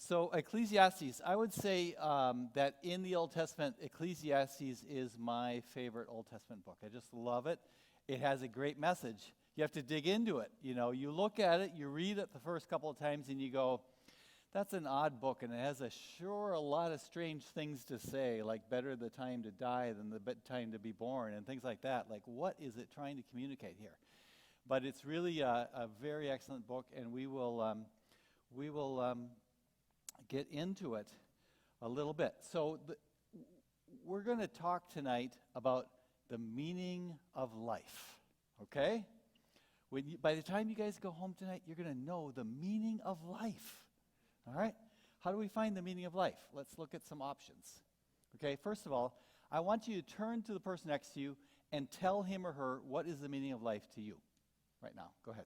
So Ecclesiastes, I would say that in the Old Testament, Ecclesiastes is my favorite Old Testament book. I just love it. It has a great message. You have to dig into it. You know, you look at it, you read it the first couple of times, and you go, that's an odd book, and it has a lot of strange things to say, like better the time to die than the time to be born, and things like that. Like, what is it trying to communicate here? But it's really a very excellent book, and we will get into it a little bit. So we're going to talk tonight about the meaning of life, okay? By the time you guys go home tonight, you're going to know the meaning of life, all right? How do we find the meaning of life? Let's look at some options, okay? First of all, I want you to turn to the person next to you and tell him or her what is the meaning of life to you right now. Go ahead.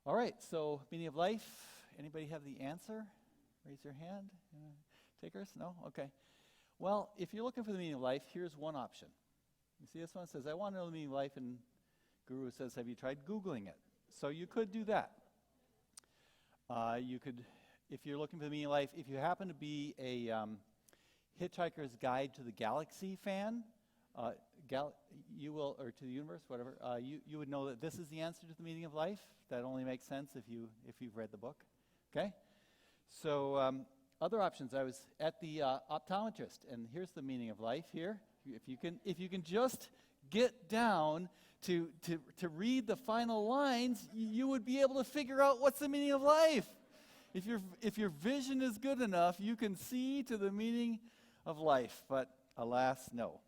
All right, so meaning of life, anybody have the answer? Raise your hand. Takers? No? Okay. Well, if you're looking for the meaning of life, here's one option. You see this one? It says, I want to know the meaning of life, and Guru says, have you tried Googling it? So you could do that. You could, if you're looking for the meaning of life, if you happen to be a Hitchhiker's Guide to the Galaxy fan, you will, or to the universe, whatever, you would know that this is the answer to the meaning of life. That only makes sense if you've read the book. Okay? So other options, I was at the optometrist, and here's the meaning of life here. If you can just get down to read the final lines, you would be able to figure out what's the meaning of life. If your vision is good enough, you can see to the meaning of life, but alas, no.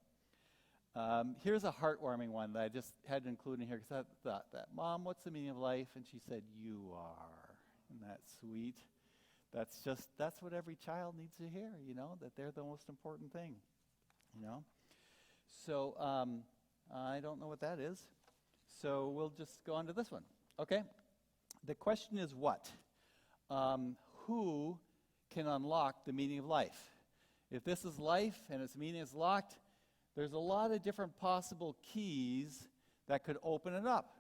Here's a heartwarming one that I just had to include in here because I thought that, Mom, what's the meaning of life? And she said, you are. Isn't that sweet? That's what every child needs to hear, you know, that they're the most important thing, you know. So I don't know what that is. So we'll just go on to this one. Okay. The question is what? Who can unlock the meaning of life? If this is life and its meaning is locked, there's a lot of different possible keys that could open it up.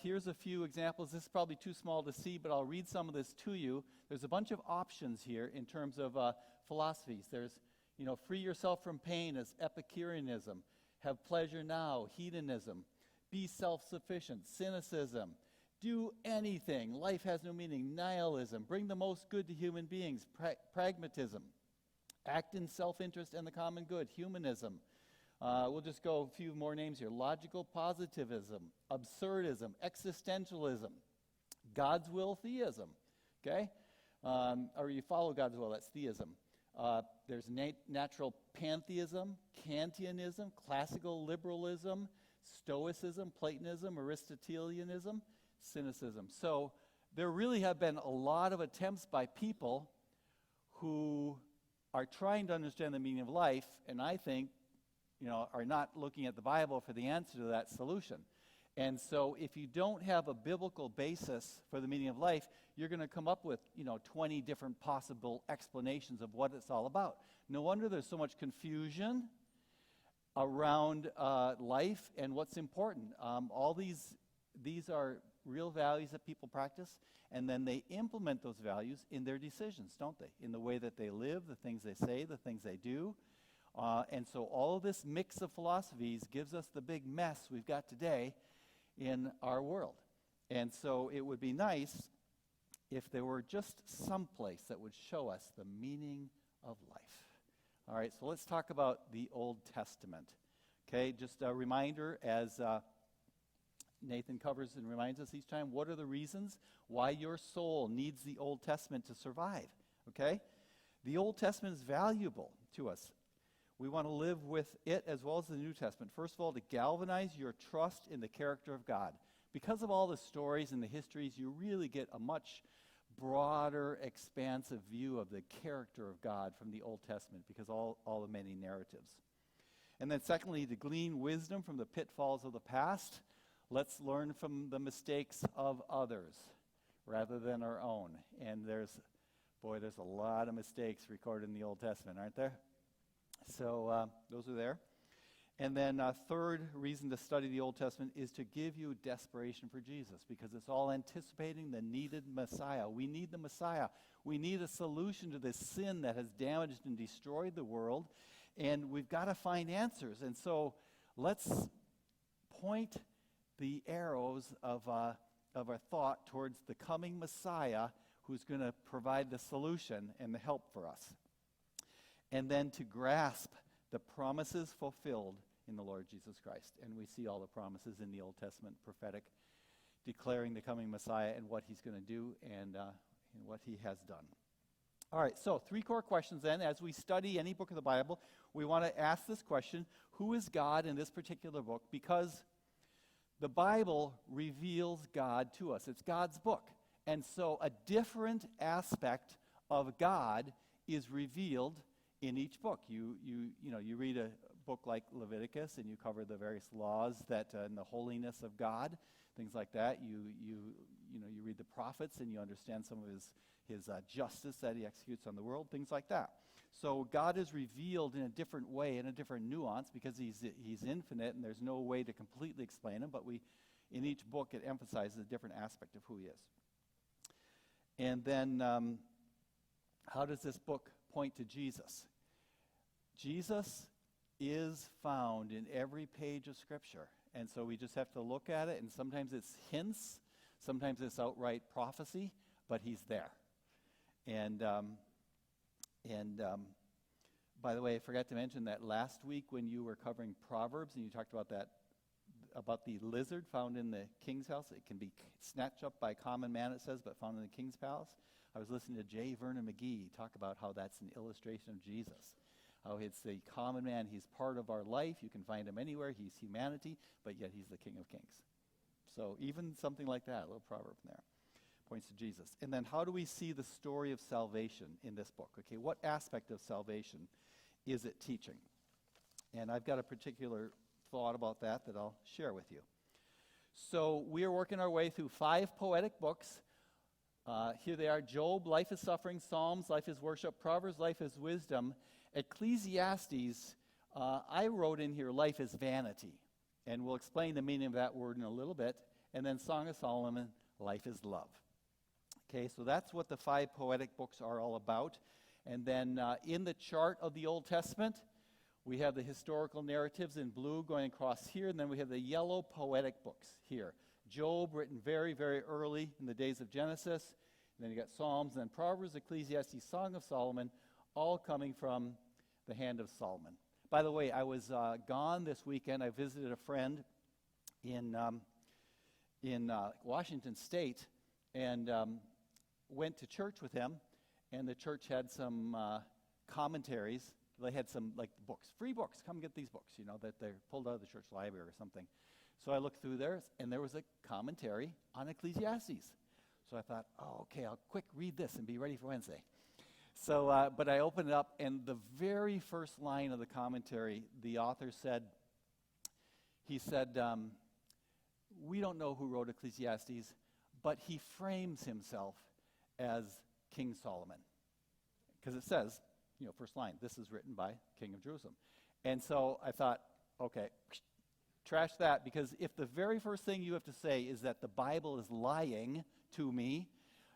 Here's a few examples. This is probably too small to see, but I'll read some of this to you. There's a bunch of options here in terms of philosophies. There's, you know, free yourself from pain as Epicureanism, have pleasure now, hedonism, be self-sufficient, cynicism, do anything, life has no meaning, nihilism, bring the most good to human beings, pragmatism, act in self-interest and the common good, humanism. We'll just go a few more names here. Logical positivism, absurdism, existentialism, God's will theism, okay? Or you follow God's will, that's theism. There's natural pantheism, Kantianism, classical liberalism, Stoicism, Platonism, Aristotelianism, cynicism. So there really have been a lot of attempts by people who are trying to understand the meaning of life, and I think, you know, are not looking at the Bible for the answer to that solution. And so if you don't have a biblical basis for the meaning of life, you're going to come up with, you know, 20 different possible explanations of what it's all about. No wonder there's so much confusion around life and what's important. All these are real values that people practice, and then they implement those values in their decisions, don't they? In the way that they live, the things they say, the things they do. And so all of this mix of philosophies gives us the big mess we've got today in our world. And so it would be nice if there were just some place that would show us the meaning of life. All right, so let's talk about the Old Testament. Okay, just a reminder as Nathan covers and reminds us each time, what are the reasons why your soul needs the Old Testament to survive? Okay, the Old Testament is valuable to us. We want to live with it as well as the New Testament. First of all, to galvanize your trust in the character of God. Because of all the stories and the histories, you really get a much broader, expansive view of the character of God from the Old Testament because all the many narratives. And then secondly, to glean wisdom from the pitfalls of the past. Let's learn from the mistakes of others rather than our own. And there's a lot of mistakes recorded in the Old Testament, aren't there? So those are there. And then third reason to study the Old Testament is to give you desperation for Jesus, because it's all anticipating the needed Messiah. We need the Messiah. We need a solution to this sin that has damaged and destroyed the world, and we've got to find answers. And so let's point the arrows of our thought towards the coming Messiah who's going to provide the solution and the help for us. And then to grasp the promises fulfilled in the Lord Jesus Christ. And we see all the promises in the Old Testament, prophetic, declaring the coming Messiah and what he's going to do and what he has done. All right, so 3 core questions then. As we study any book of the Bible, we want to ask this question: who is God in this particular book? Because the Bible reveals God to us. It's God's book. And so a different aspect of God is revealed in each book. You read a book like Leviticus and you cover the various laws that and the holiness of God, things like that. You read the prophets and you understand some of his justice that he executes on the world, things like that. So God is revealed in a different way, in a different nuance, because he's infinite and there's no way to completely explain him, but in each book it emphasizes a different aspect of who he is. And then how does this book point to Jesus? Jesus is found in every page of Scripture. And so we just have to look at it, and sometimes it's hints, sometimes it's outright prophecy, but he's there. And by the way, I forgot to mention that last week when you were covering Proverbs and you talked about the lizard found in the king's house. It can be snatched up by common man, it says, but found in the king's palace. I was listening to J. Vernon McGee talk about how that's an illustration of Jesus. How it's the common man. He's part of our life. You can find him anywhere. He's humanity, but yet he's the King of Kings. So even something like that, a little proverb in there, points to Jesus. And then how do we see the story of salvation in this book? Okay, what aspect of salvation is it teaching? And I've got a particular thought about that I'll share with you. So we are working our way through 5 poetic books. Here they are: Job, Life is Suffering; Psalms, Life is Worship; Proverbs, Life is Wisdom; Ecclesiastes, I wrote in here, Life is Vanity. And we'll explain the meaning of that word in a little bit. And then Song of Solomon, Life is Love. Okay, so that's what the 5 poetic books are all about. And then in the chart of the Old Testament, we have the historical narratives in blue going across here, and then we have the yellow poetic books here. Job, written very, very early in the days of Genesis. And then you got Psalms, and then Proverbs, Ecclesiastes, Song of Solomon, all coming from the hand of Solomon. By the way, I was gone this weekend. I visited a friend in Washington State and went to church with him, and the church had some commentaries. They had some books, free books. Come get these books, that they're pulled out of the church library or something. So I looked through there, and there was a commentary on Ecclesiastes. So I thought, okay, I'll quick read this and be ready for Wednesday. So, but I opened it up, and the very first line of the commentary, the author said, we don't know who wrote Ecclesiastes, but he frames himself as King Solomon. Because it says, first line, this is written by King of Jerusalem. And so I thought, okay, trash that, because if the very first thing you have to say is that the Bible is lying to me,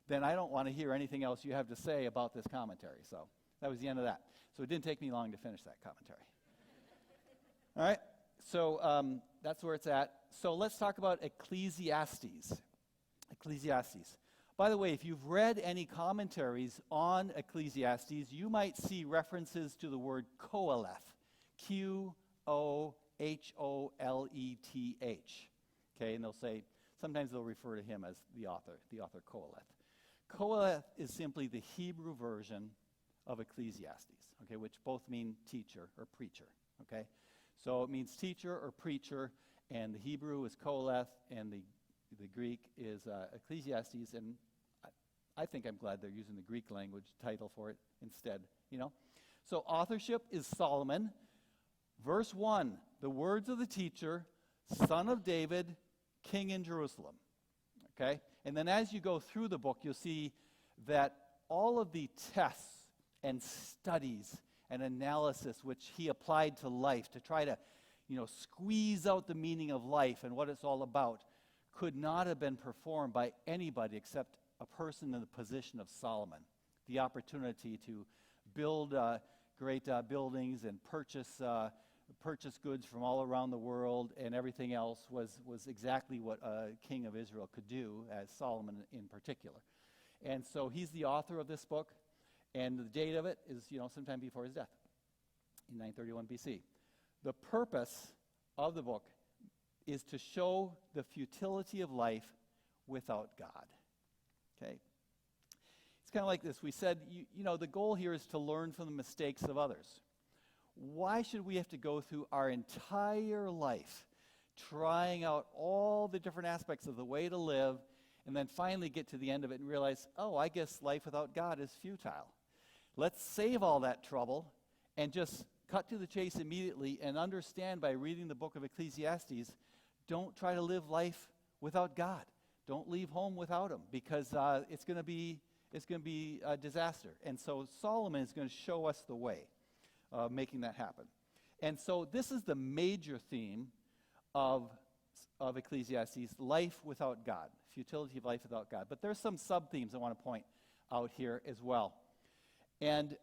then I don't want to hear anything else you have to say about this commentary. So that was the end of that. So it didn't take me long to finish that commentary. All right, so that's where it's at. So let's talk about Ecclesiastes. Ecclesiastes. By the way, if you've read any commentaries on Ecclesiastes, you might see references to the word Qoheleth. Qoheleth. Okay, and sometimes they'll refer to him as the author Qoheleth. Qoheleth is simply the Hebrew version of Ecclesiastes, okay, which both mean teacher or preacher, okay? So it means teacher or preacher, and the Hebrew is Qoheleth, and the Greek is Ecclesiastes, and I think I'm glad they're using the Greek language title for it instead, So authorship is Solomon. Verse 1, the words of the teacher, son of David, king in Jerusalem. Okay? And then as you go through the book, you'll see that all of the tests and studies and analysis which he applied to life to try to squeeze out the meaning of life and what it's all about, could not have been performed by anybody except a person in the position of Solomon. The opportunity to build great buildings and purchase goods from all around the world and everything else was exactly what a king of Israel could do, as Solomon in particular. And so he's the author of this book, and the date of it is sometime before his death in 931 BC. The purpose of the book is to show the futility of life without God. Okay? It's kind of like this. We said, the goal here is to learn from the mistakes of others. Why should we have to go through our entire life trying out all the different aspects of the way to live and then finally get to the end of it and realize, oh, I guess life without God is futile. Let's save all that trouble and just cut to the chase immediately and understand by reading the book of Ecclesiastes, don't try to live life without God. Don't leave home without him, because it's going to be a disaster. And so Solomon is going to show us the way of making that happen. And so this is the major theme of Ecclesiastes, life without God, futility of life without God. But there's some sub-themes I want to point out here as well. And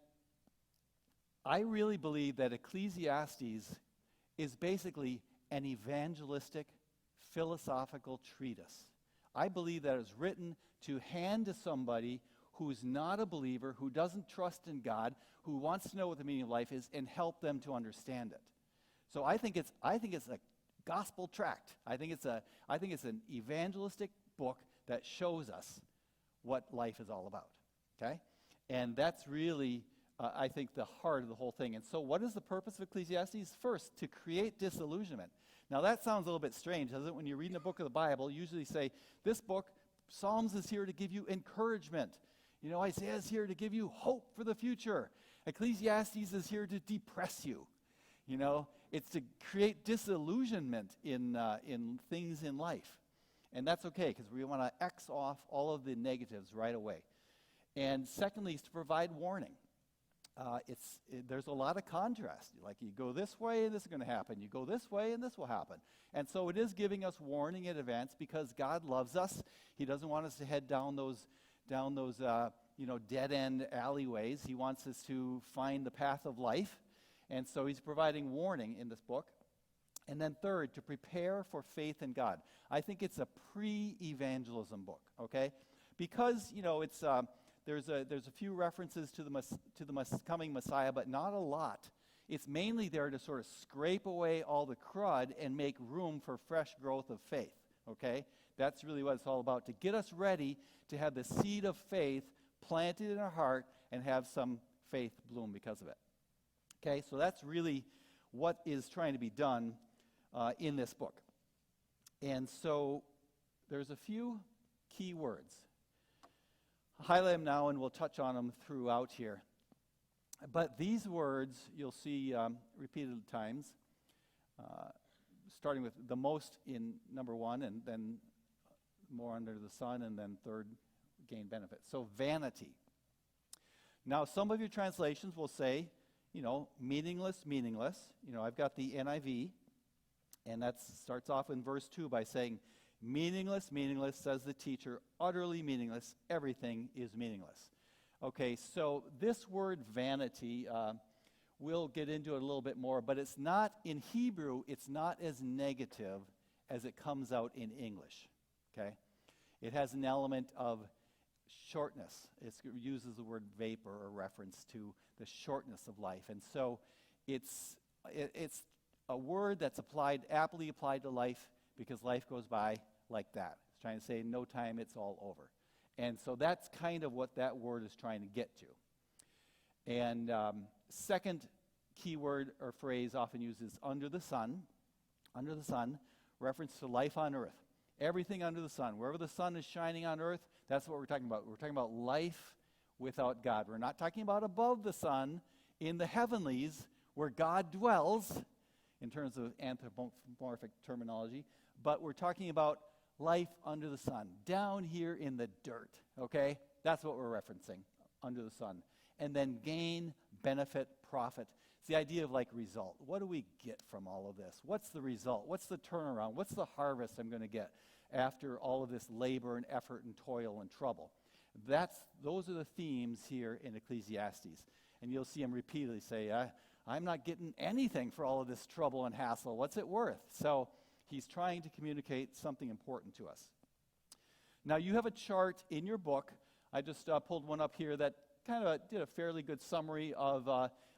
I really believe that Ecclesiastes is basically an evangelistic, philosophical treatise. I believe that it's written to hand to somebody who's not a believer, who doesn't trust in God, who wants to know what the meaning of life is, and help them to understand it. So I think it's a gospel tract. I think it's an evangelistic book that shows us what life is all about. Okay, and that's really I think the heart of the whole thing. And so, what is the purpose of Ecclesiastes? First, to create disillusionment. Now that sounds a little bit strange, doesn't it? When you're reading a book of the Bible, you usually say, this book, Psalms, is here to give you encouragement. Isaiah is here to give you hope for the future. Ecclesiastes is here to depress you. It's to create disillusionment in things in life. And that's okay, because we want to X off all of the negatives right away. And secondly, is to provide warning. There's a lot of contrast. Like, you go this way and this is going to happen. You go this way and this will happen. And so it is giving us warning in advance, because God loves us. He doesn't want us to head down those dead-end alleyways. He wants us to find the path of life. And so he's providing warning in this book. And then third, to prepare for faith in God. I think it's a pre-evangelism book, okay? Because, there's a few references to the coming Messiah, but not a lot. It's mainly there to sort of scrape away all the crud and make room for fresh growth of faith, okay? That's really what it's all about, to get us ready to have the seed of faith planted in our heart and have some faith bloom because of it. Okay, so that's really what is trying to be done in this book. And so there's a few key words. I'll highlight them now, and we'll touch on them throughout here. But these words you'll see repeated times, starting with the most in number 1, and then more under the sun, and then third, gain benefit. So vanity. Now, some of your translations will say, meaningless. I've got the NIV, and that starts off in verse 2 by saying, meaningless, says the teacher, utterly meaningless, everything is meaningless. Okay, so this word vanity, we'll get into it a little bit more, but it's not, in Hebrew, it's not as negative as it comes out in English, okay? It has an element of shortness. It uses the word vapor, or reference to the shortness of life. And so it's a word that's aptly applied to life, because life goes by like that. It's trying to say, no time, it's all over. And so that's kind of what that word is trying to get to. And second key word or phrase often used is under the sun. Under the sun, reference to life on earth. Everything under the sun. Wherever the sun is shining on earth, that's what we're talking about. We're talking about life without God. We're not talking about above the sun in the heavenlies where God dwells, in terms of anthropomorphic terminology, but we're talking about life under the sun, down here in the dirt, okay? That's what we're referencing, under the sun. And then gain, benefit, profit. It's the idea of like result. What do we get from all of this? What's the result? What's the turnaround? What's the harvest I'm going to get after all of this labor and effort and toil and trouble? Those are the themes here in Ecclesiastes. And you'll see him repeatedly say, I'm not getting anything for all of this trouble and hassle. What's it worth? So he's trying to communicate something important to us. Now you have a chart in your book. I just pulled one up here that kind of did a fairly good summary of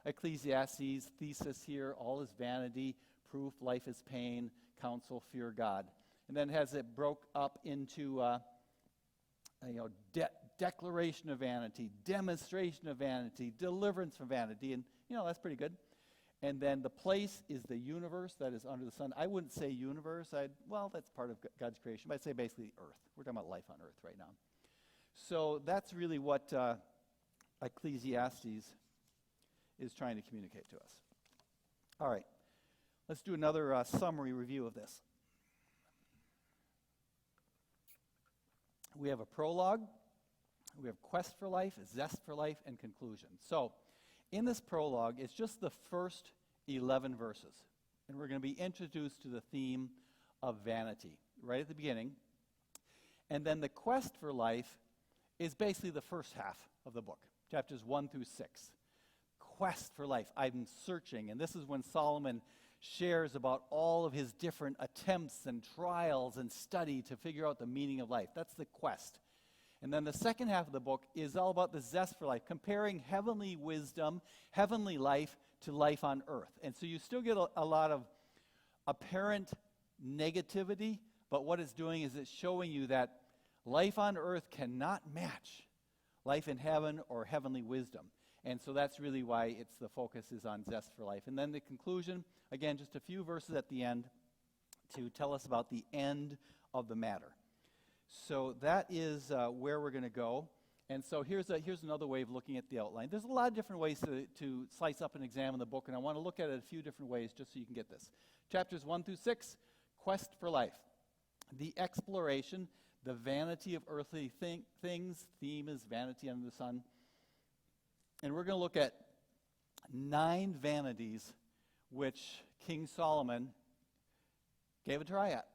Ecclesiastes' thesis here. All is vanity, proof, life is pain, counsel, fear God. And then has it broke up into declaration of vanity, demonstration of vanity, deliverance from vanity, and that's pretty good. And then the place is the universe that is under the sun. I wouldn't say universe. That's part of God's creation, but I'd say basically earth. We're talking about life on earth right now. So that's really what Ecclesiastes is trying to communicate to us. All right, let's do another summary review of this. We have a prologue, we have quest for life, zest for life, and conclusion. So in this prologue, it's just the first 11 verses, and we're going to be introduced to the theme of vanity right at the beginning. And then the quest for life is basically the first half of the book, chapters 1 through 6. Quest for life. I'm searching, and this is when Solomon shares about all of his different attempts and trials and study to figure out the meaning of life. That's the quest. And then the second half of the book is all about the zest for life, comparing heavenly wisdom, heavenly life, to life on earth. And so you still get a lot of apparent negativity, but what it's doing is it's showing you that life on earth cannot match life in heaven or heavenly wisdom. And so that's really why the focus is on zest for life. And then the conclusion, again, just a few verses at the end to tell us about the end of the matter. So that is where we're going to go. And so here's another way of looking at the outline. There's a lot of different ways to slice up and examine the book, and I want to look at it a few different ways just so you can get this. Chapters 1 through 6, quest for life. The exploration, the vanity of earthly things. Theme is vanity under the sun. And we're going to look at 9 vanities which King Solomon gave a try at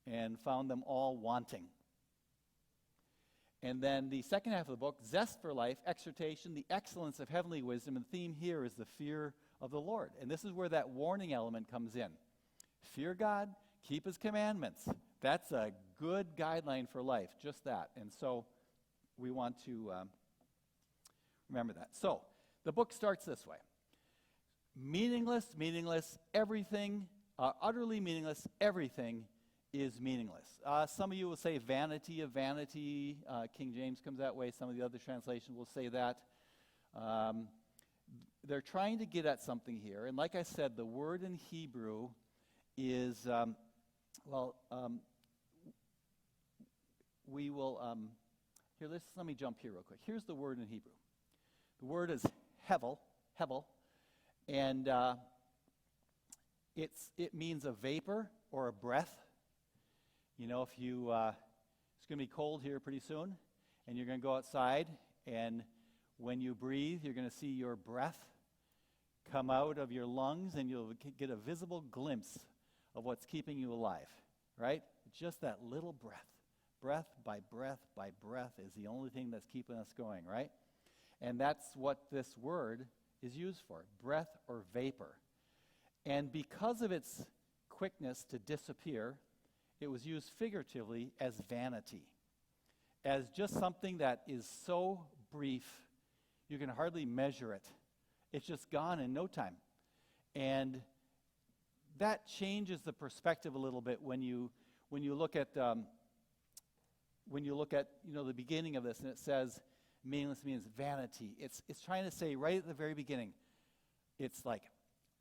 and found them all wanting. And then the second half of the book, zest for life, exhortation, the excellence of heavenly wisdom. And the theme here is the fear of the Lord. And this is where that warning element comes in. Fear God, keep his commandments. That's a good guideline for life, just that. And so we want to remember that. So the book starts this way. Meaningless, everything, utterly meaningless, everything is meaningless. Some of you will say vanity of vanity. King James comes that way. Some of the other translations will say that. They're trying to get at something here. And like I said, the word in Hebrew is, we will, let me jump here real quick. Here's the word in Hebrew. The word is hevel, and it means a vapor or a breath. If it's going to be cold here pretty soon, and you're going to go outside, and when you breathe, you're going to see your breath come out of your lungs, and you'll get a visible glimpse of what's keeping you alive, right? Just that little breath. Breath by breath by breath is the only thing that's keeping us going, right? And that's what this word is used for, breath or vapor. And because of its quickness to disappear, it was used figuratively as vanity, as just something that is so brief, you can hardly measure it. It's just gone in no time. And that changes the perspective a little bit when you look at the beginning of this, and it says meaningless means vanity. It's trying to say right at the very beginning, it's like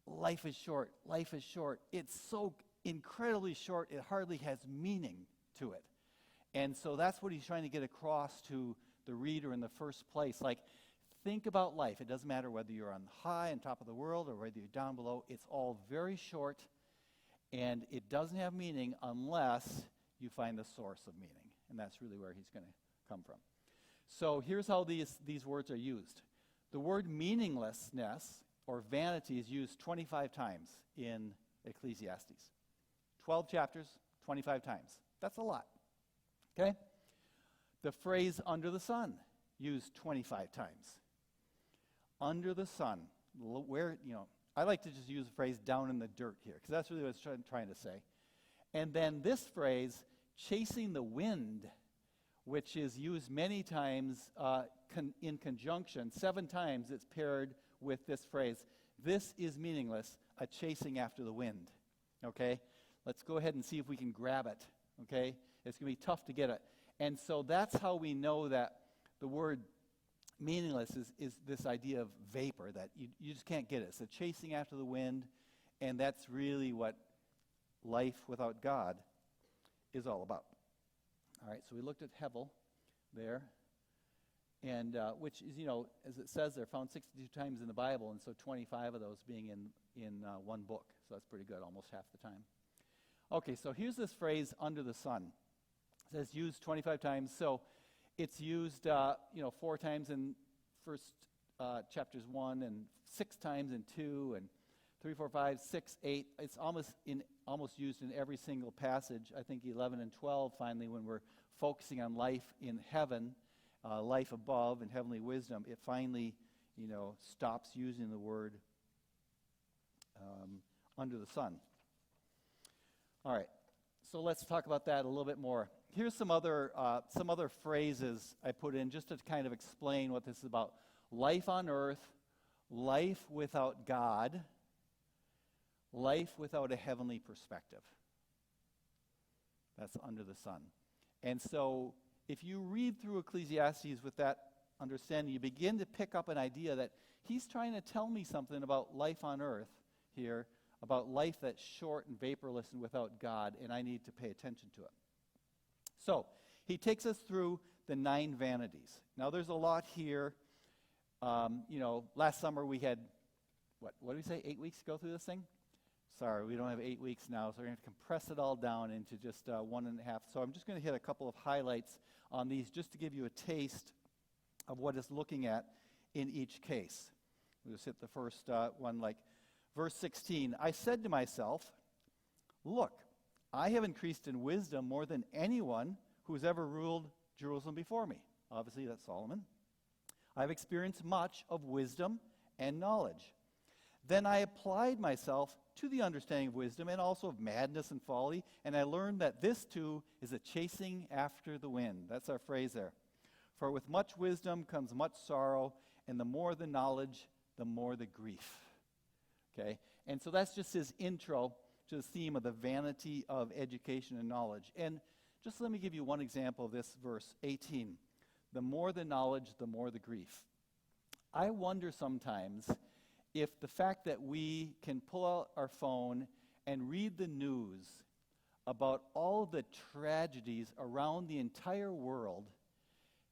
life is short. It's so incredibly short, it hardly has meaning to it. And so that's what he's trying to get across to the reader in the first place. Like, think about life. It doesn't matter whether you're on high, on top of the world, or whether you're down below. It's all very short, and it doesn't have meaning unless you find the source of meaning. And that's really where he's going to come from. So here's how these words are used. The word meaninglessness or vanity is used 25 times in Ecclesiastes. 12 chapters, 25 times. That's a lot. Okay? The phrase under the sun, used 25 times. Under the sun. Where, I like to just use the phrase down in the dirt here, because that's really what I'm trying to say. And then this phrase, chasing the wind, which is used many times in conjunction. 7 times it's paired with this phrase. This is meaningless, a chasing after the wind. Okay? Let's go ahead and see if we can grab it. Okay? It's going to be tough to get it. And so that's how we know that the word meaningless is this idea of vapor, that you just can't get it. It's a chasing after the wind, and that's really what life without God is all about. All right, so we looked at Hevel there, and which is, as it says, they're found 62 times in the Bible, and so 25 of those being in one book. So that's pretty good, almost half the time. Okay, so here's this phrase, under the sun. It says used 25 times. So it's used, 4 times in first chapters 1, and 6 times in 2, and 3, 4, 5, 6, 8. It's almost used in every single passage. I think 11 and 12, finally, when we're focusing on life in heaven, life above, and heavenly wisdom, it finally, stops using the word under the sun. All right, so let's talk about that a little bit more. Here's some other phrases I put in just to kind of explain what this is about. Life on earth, life without God, life without a heavenly perspective. That's under the sun. And so if you read through Ecclesiastes with that understanding, you begin to pick up an idea that he's trying to tell me something about life on earth here, about life that's short and vaporless and without God, and I need to pay attention to it. So he takes us through the 9 vanities. Now there's a lot here. Last summer we had, what did we say, 8 weeks to go through this thing? Sorry, we don't have 8 weeks now, so we're going to compress it all down into just 1.5. So I'm just going to hit a couple of highlights on these just to give you a taste of what it's looking at in each case. We'll just hit the first one, like verse 16. I said to myself, look, I have increased in wisdom more than anyone who has ever ruled Jerusalem before me. Obviously, that's Solomon. I've experienced much of wisdom and knowledge. Then I applied myself to the understanding of wisdom and also of madness and folly, and I learned that this too is a chasing after the wind. That's our phrase there. For with much wisdom comes much sorrow, and the more the knowledge, the more the grief. Okay? And so that's just his intro to the theme of the vanity of education and knowledge. And just let me give you one example of this verse 18. The more the knowledge, the more the grief. I wonder sometimes if the fact that we can pull out our phone and read the news about all the tragedies around the entire world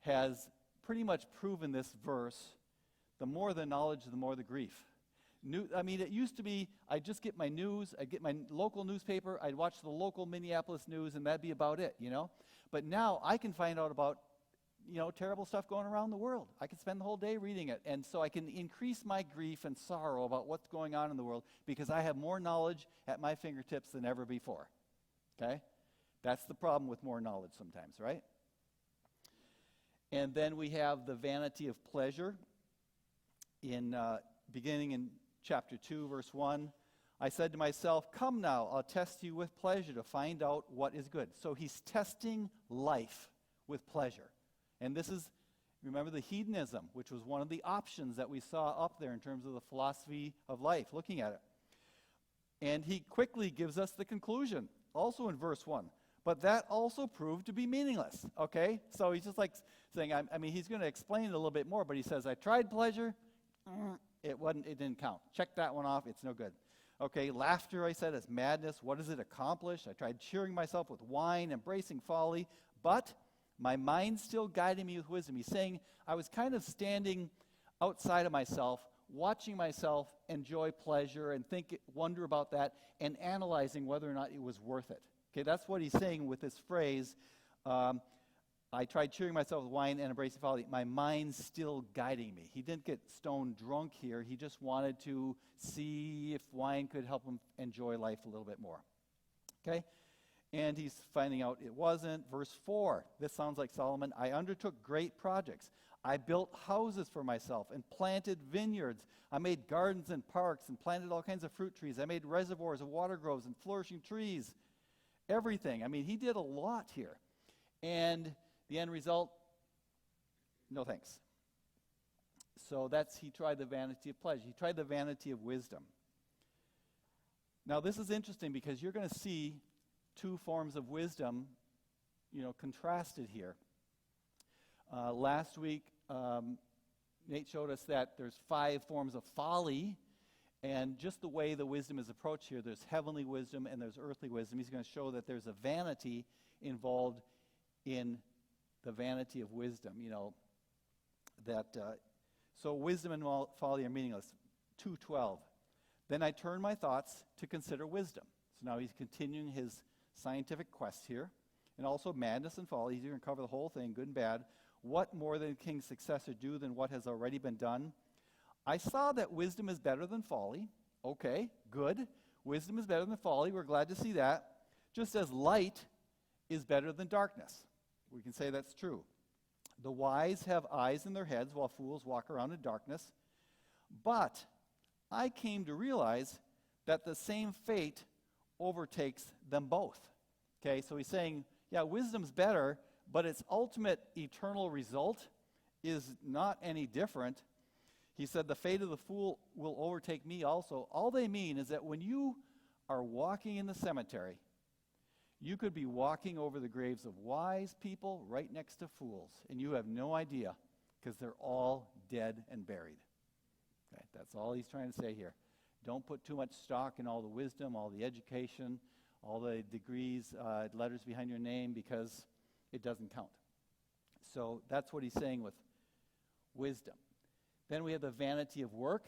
has pretty much proven this verse, the more the knowledge, the more the grief. It used to be, I'd just get my news, I'd get my local newspaper, I'd watch the local Minneapolis news, and that'd be about it, But now I can find out about, terrible stuff going around the world. I can spend the whole day reading it, and so I can increase my grief and sorrow about what's going on in the world because I have more knowledge at my fingertips than ever before, okay? That's the problem with more knowledge sometimes, right? And then we have the vanity of pleasure beginning in chapter 2, verse 1, I said to myself, come now, I'll test you with pleasure to find out what is good. So he's testing life with pleasure. And this is, remember the hedonism, which was one of the options that we saw up there in terms of the philosophy of life, looking at it. And he quickly gives us the conclusion, also in verse 1. But that also proved to be meaningless, okay? So he's just like saying, he's going to explain it a little bit more, but he says, I tried pleasure, it didn't count. Check that one off, it's no good. Okay, laughter, I said, is madness. What does it accomplish? I tried cheering myself with wine, embracing folly, but my mind still guided me with wisdom. He's saying I was kind of standing outside of myself, watching myself enjoy pleasure and wonder about that, and analyzing whether or not it was worth it. Okay, that's what he's saying with this phrase, I tried cheering myself with wine and embracing folly. My mind's still guiding me. He didn't get stone drunk here. He just wanted to see if wine could help him enjoy life a little bit more. Okay? And he's finding out it wasn't. Verse 4, this sounds like Solomon. I undertook great projects. I built houses for myself and planted vineyards. I made gardens and parks and planted all kinds of fruit trees. I made reservoirs of water groves and flourishing trees. Everything. I mean, he did a lot here. And the end result, no thanks. So he tried the vanity of pleasure. He tried the vanity of wisdom. Now, this is interesting because you're going to see two forms of wisdom, contrasted here. Last week, Nate showed us that there's 5 forms of folly, and just the way the wisdom is approached here, there's heavenly wisdom and there's earthly wisdom. He's going to show that there's a vanity involved in the vanity of wisdom, so wisdom and folly are meaningless. 2:12. Then I turned my thoughts to consider wisdom. So now he's continuing his scientific quest here, and also madness and folly. He's going to cover the whole thing, good and bad. What more than a king's successor do than what has already been done? I saw that wisdom is better than folly. Okay, good. Wisdom is better than folly. We're glad to see that. Just as light is better than darkness. We can say that's true. The wise have eyes in their heads while fools walk around in darkness. But I came to realize that the same fate overtakes them both. Okay, so he's saying, yeah, wisdom's better, but its ultimate eternal result is not any different. He said, the fate of the fool will overtake me also. All they mean is that when you are walking in the cemetery, you could be walking over the graves of wise people right next to fools, and you have no idea because they're all dead and buried. Okay, that's all he's trying to say here. Don't put too much stock in all the wisdom, all the education, all the degrees, letters behind your name, because it doesn't count. So that's what he's saying with wisdom. Then we have the vanity of work.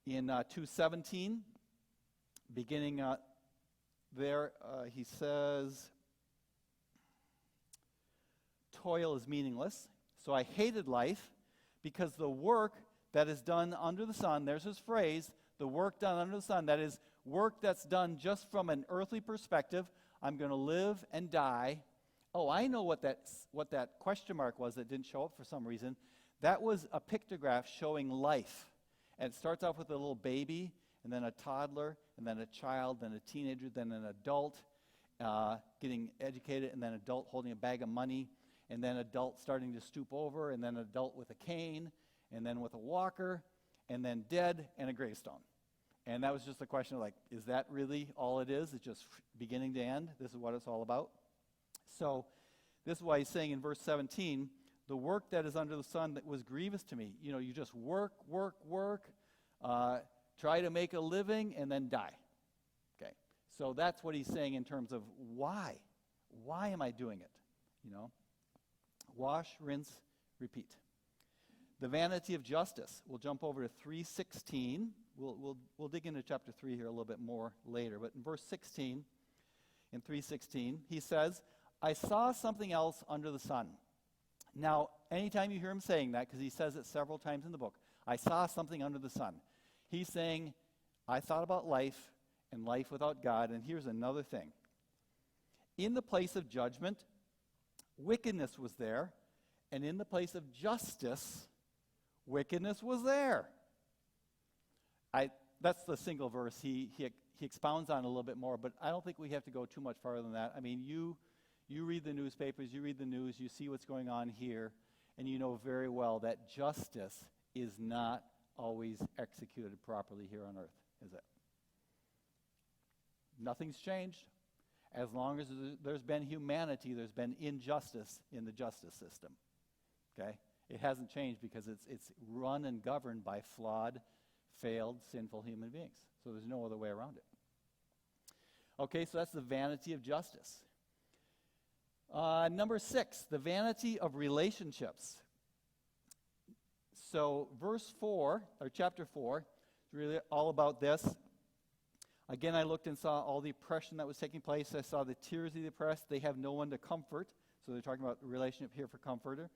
In 2:17, beginning there, he says, toil is meaningless. So I hated life because the work that is done under the sun, there's his phrase, the work done under the sun, that is work that's done just from an earthly perspective. I'm going to live and die. Oh, I know what that question mark was that didn't show up for some reason. That was a pictograph showing life. And it starts off with a little baby, and then a toddler, and then a child, then a teenager, then an adult getting educated, and then an adult holding a bag of money, and then adult starting to stoop over, and then an adult with a cane, and then with a walker, and then dead and a gravestone. And that was just a question of is that really all it is? It's just beginning to end? This is what it's all about? So this is why he's saying in verse 17, the work that is under the sun that was grievous to me. You just work, try to make a living, and then die. Okay, so that's what he's saying in terms of why. Why am I doing it? Wash, rinse, repeat. The vanity of justice. We'll jump over to 3:16. We'll dig into chapter 3 here a little bit more later. But in verse 16, in 3:16, he says, I saw something else under the sun. Now, anytime you hear him saying that, because he says it several times in the book, I saw something under the sun. He's saying, I thought about life and life without God, and here's another thing. In the place of judgment, wickedness was there, and in the place of justice, wickedness was there. That's the single verse. He expounds on it a little bit more, but I don't think we have to go too much farther than that. I mean, you read the newspapers, you read the news, you see what's going on here, and you know very well that justice is not always executed properly here on earth, is it? Nothing's changed. As long as there's been humanity, there's been injustice in the justice system. Okay? It hasn't changed because it's run and governed by flawed, failed, sinful human beings. So there's no other way around it. Okay, so that's the vanity of justice. Number 6, the vanity of relationships. So verse 4, or chapter 4, is really all about this. Again, I looked and saw all the oppression that was taking place. I saw the tears of the oppressed. They have no one to comfort. So they're talking about the relationship here for comforter.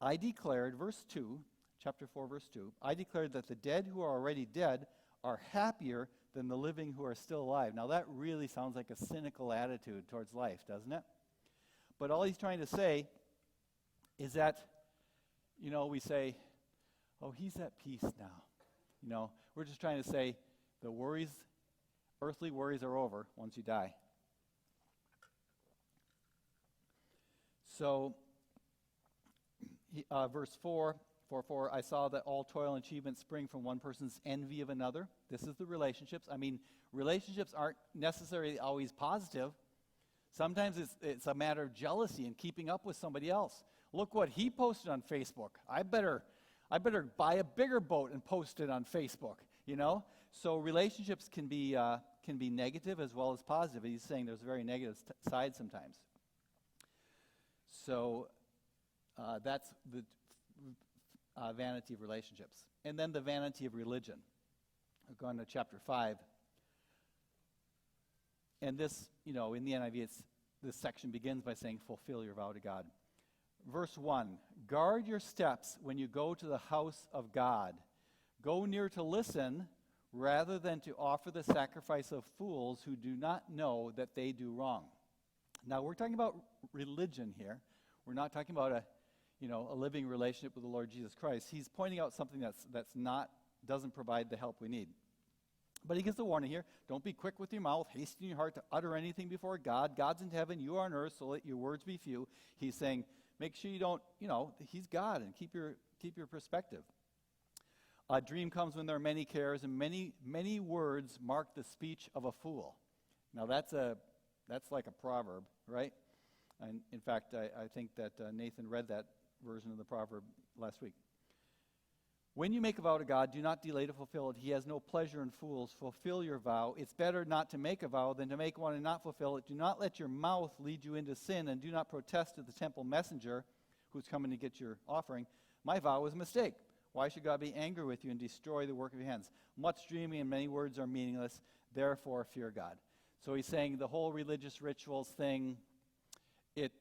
I declared, verse 2, chapter 4, verse 2, I declared that the dead who are already dead are happier than the living who are still alive. Now that really sounds like a cynical attitude towards life, doesn't it? But all he's trying to say is that, we say, oh, he's at peace now. We're just trying to say the worries, earthly worries are over once you die. So, verse 4, I saw that all toil and achievement spring from one person's envy of another. This is the relationships. I mean, relationships aren't necessarily always positive. Sometimes it's a matter of jealousy and keeping up with somebody else. Look what he posted on Facebook. I better buy a bigger boat and post it on Facebook, So relationships can be negative as well as positive. He's saying there's a very negative side sometimes. So that's the vanity of relationships. And then the vanity of religion. I've gone to chapter 5. And this, in the NIV, this section begins by saying, fulfill your vow to God. Verse 1, guard your steps when you go to the house of God. Go near to listen rather than to offer the sacrifice of fools who do not know that they do wrong. Now, we're talking about religion here. We're not talking about a living relationship with the Lord Jesus Christ. He's pointing out something doesn't provide the help we need. But he gives a warning here. Don't be quick with your mouth, hasten your heart to utter anything before God. God's in heaven, you are on earth, so let your words be few. He's saying, make sure you don't, he's God, and keep your perspective. A dream comes when there are many cares, and many words mark the speech of a fool. Now that's like a proverb, right? And in fact, I think that Nathan read that version of the proverb last week. When you make a vow to God, do not delay to fulfill it. He has no pleasure in fools. Fulfill your vow. It's better not to make a vow than to make one and not fulfill it. Do not let your mouth lead you into sin, and do not protest to the temple messenger who's coming to get your offering. My vow was a mistake. Why should God be angry with you and destroy the work of your hands? Much dreaming and many words are meaningless. Therefore, fear God. So he's saying the whole religious rituals thing, it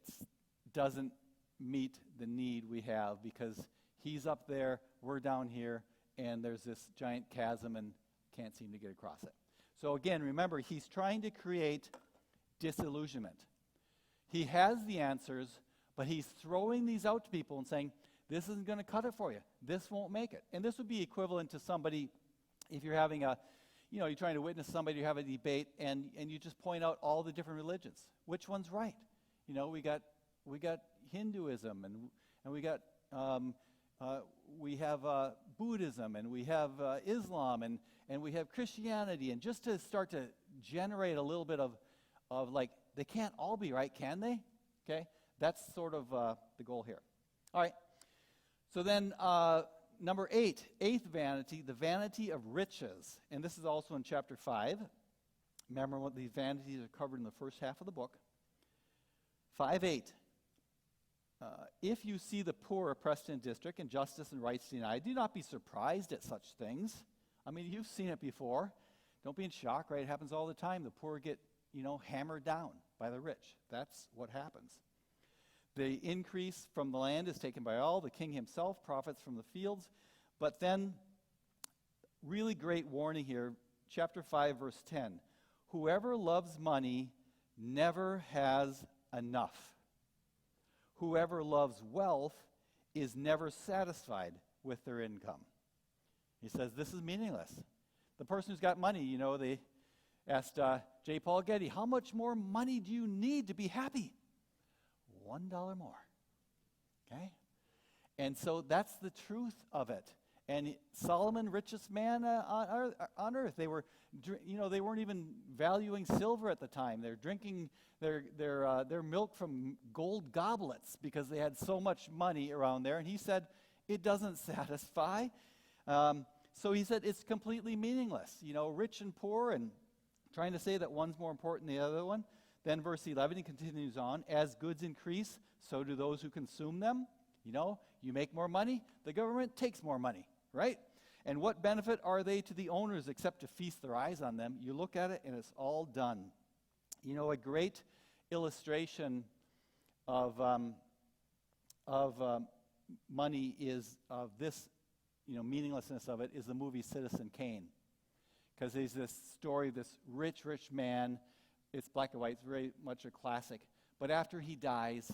doesn't meet the need we have because he's up there, we're down here, and there's this giant chasm and can't seem to get across it. So again, remember, he's trying to create disillusionment. He has the answers, but he's throwing these out to people and saying, this isn't going to cut it for you. This won't make it. And this would be equivalent to somebody, if you're having you're trying to witness somebody, you have a debate, and you just point out all the different religions. Which one's right? We got Hinduism, and we got we have Buddhism, and we have Islam, and we have Christianity, and just to start to generate a little bit of like, they can't all be right, can they? Okay, that's sort of the goal here. All right, so then number 8, eighth vanity, the vanity of riches, and this is also in chapter 5. Remember what these vanities are covered in the first half of the book. 5:8. If you see the poor oppressed in a district and justice and rights denied, do not be surprised at such things. I mean, you've seen it before. Don't be in shock, right? It happens all the time. The poor get, hammered down by the rich. That's what happens. The increase from the land is taken by all. The king himself profits from the fields. But then, really great warning here, chapter 5, verse 10. Whoever loves money never has enough. Whoever loves wealth is never satisfied with their income. He says this is meaningless. The person who's got money, they asked J. Paul Getty, how much more money do you need to be happy? $1 more. Okay? And so that's the truth of it. And Solomon, richest man on earth, they weren't even valuing silver at the time. They're drinking their milk from gold goblets because they had so much money around there. And he said, it doesn't satisfy. So he said, it's completely meaningless. Rich and poor, and trying to say that one's more important than the other one. Then verse 11, he continues on, as goods increase, so do those who consume them. You make more money, the government takes more money, right? And what benefit are they to the owners except to feast their eyes on them? You look at it and it's all done. A great illustration of money is of this, meaninglessness of it is the movie Citizen Kane, because there's this story of this rich man. It's black and white. It's very much a classic. But after he dies,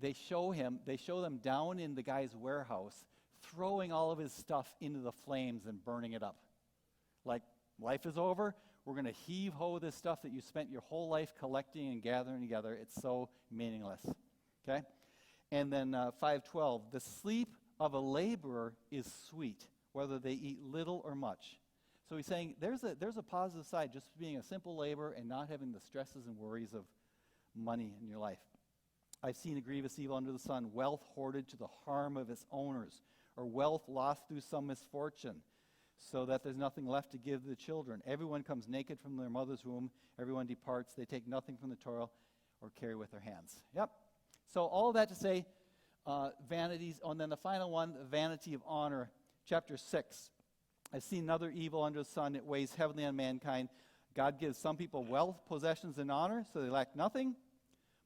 they show them down in the guy's warehouse, throwing all of his stuff into the flames and burning it up. Like, life is over. We're going to heave-ho this stuff that you spent your whole life collecting and gathering together. It's so meaningless. Okay? And then 5:12, the sleep of a laborer is sweet, whether they eat little or much. So he's saying there's a positive side just being a simple laborer and not having the stresses and worries of money in your life. I've seen a grievous evil under the sun, wealth hoarded to the harm of its owners, or wealth lost through some misfortune, so that there's nothing left to give the children. Everyone comes naked from their mother's womb. Everyone departs. They take nothing from the toil or carry with their hands. Yep. So all that to say, vanities. Oh, and then the final one, the vanity of honor, chapter 6. I've seen another evil under the sun. It weighs heavily on mankind. God gives some people wealth, possessions, and honor, so they lack nothing.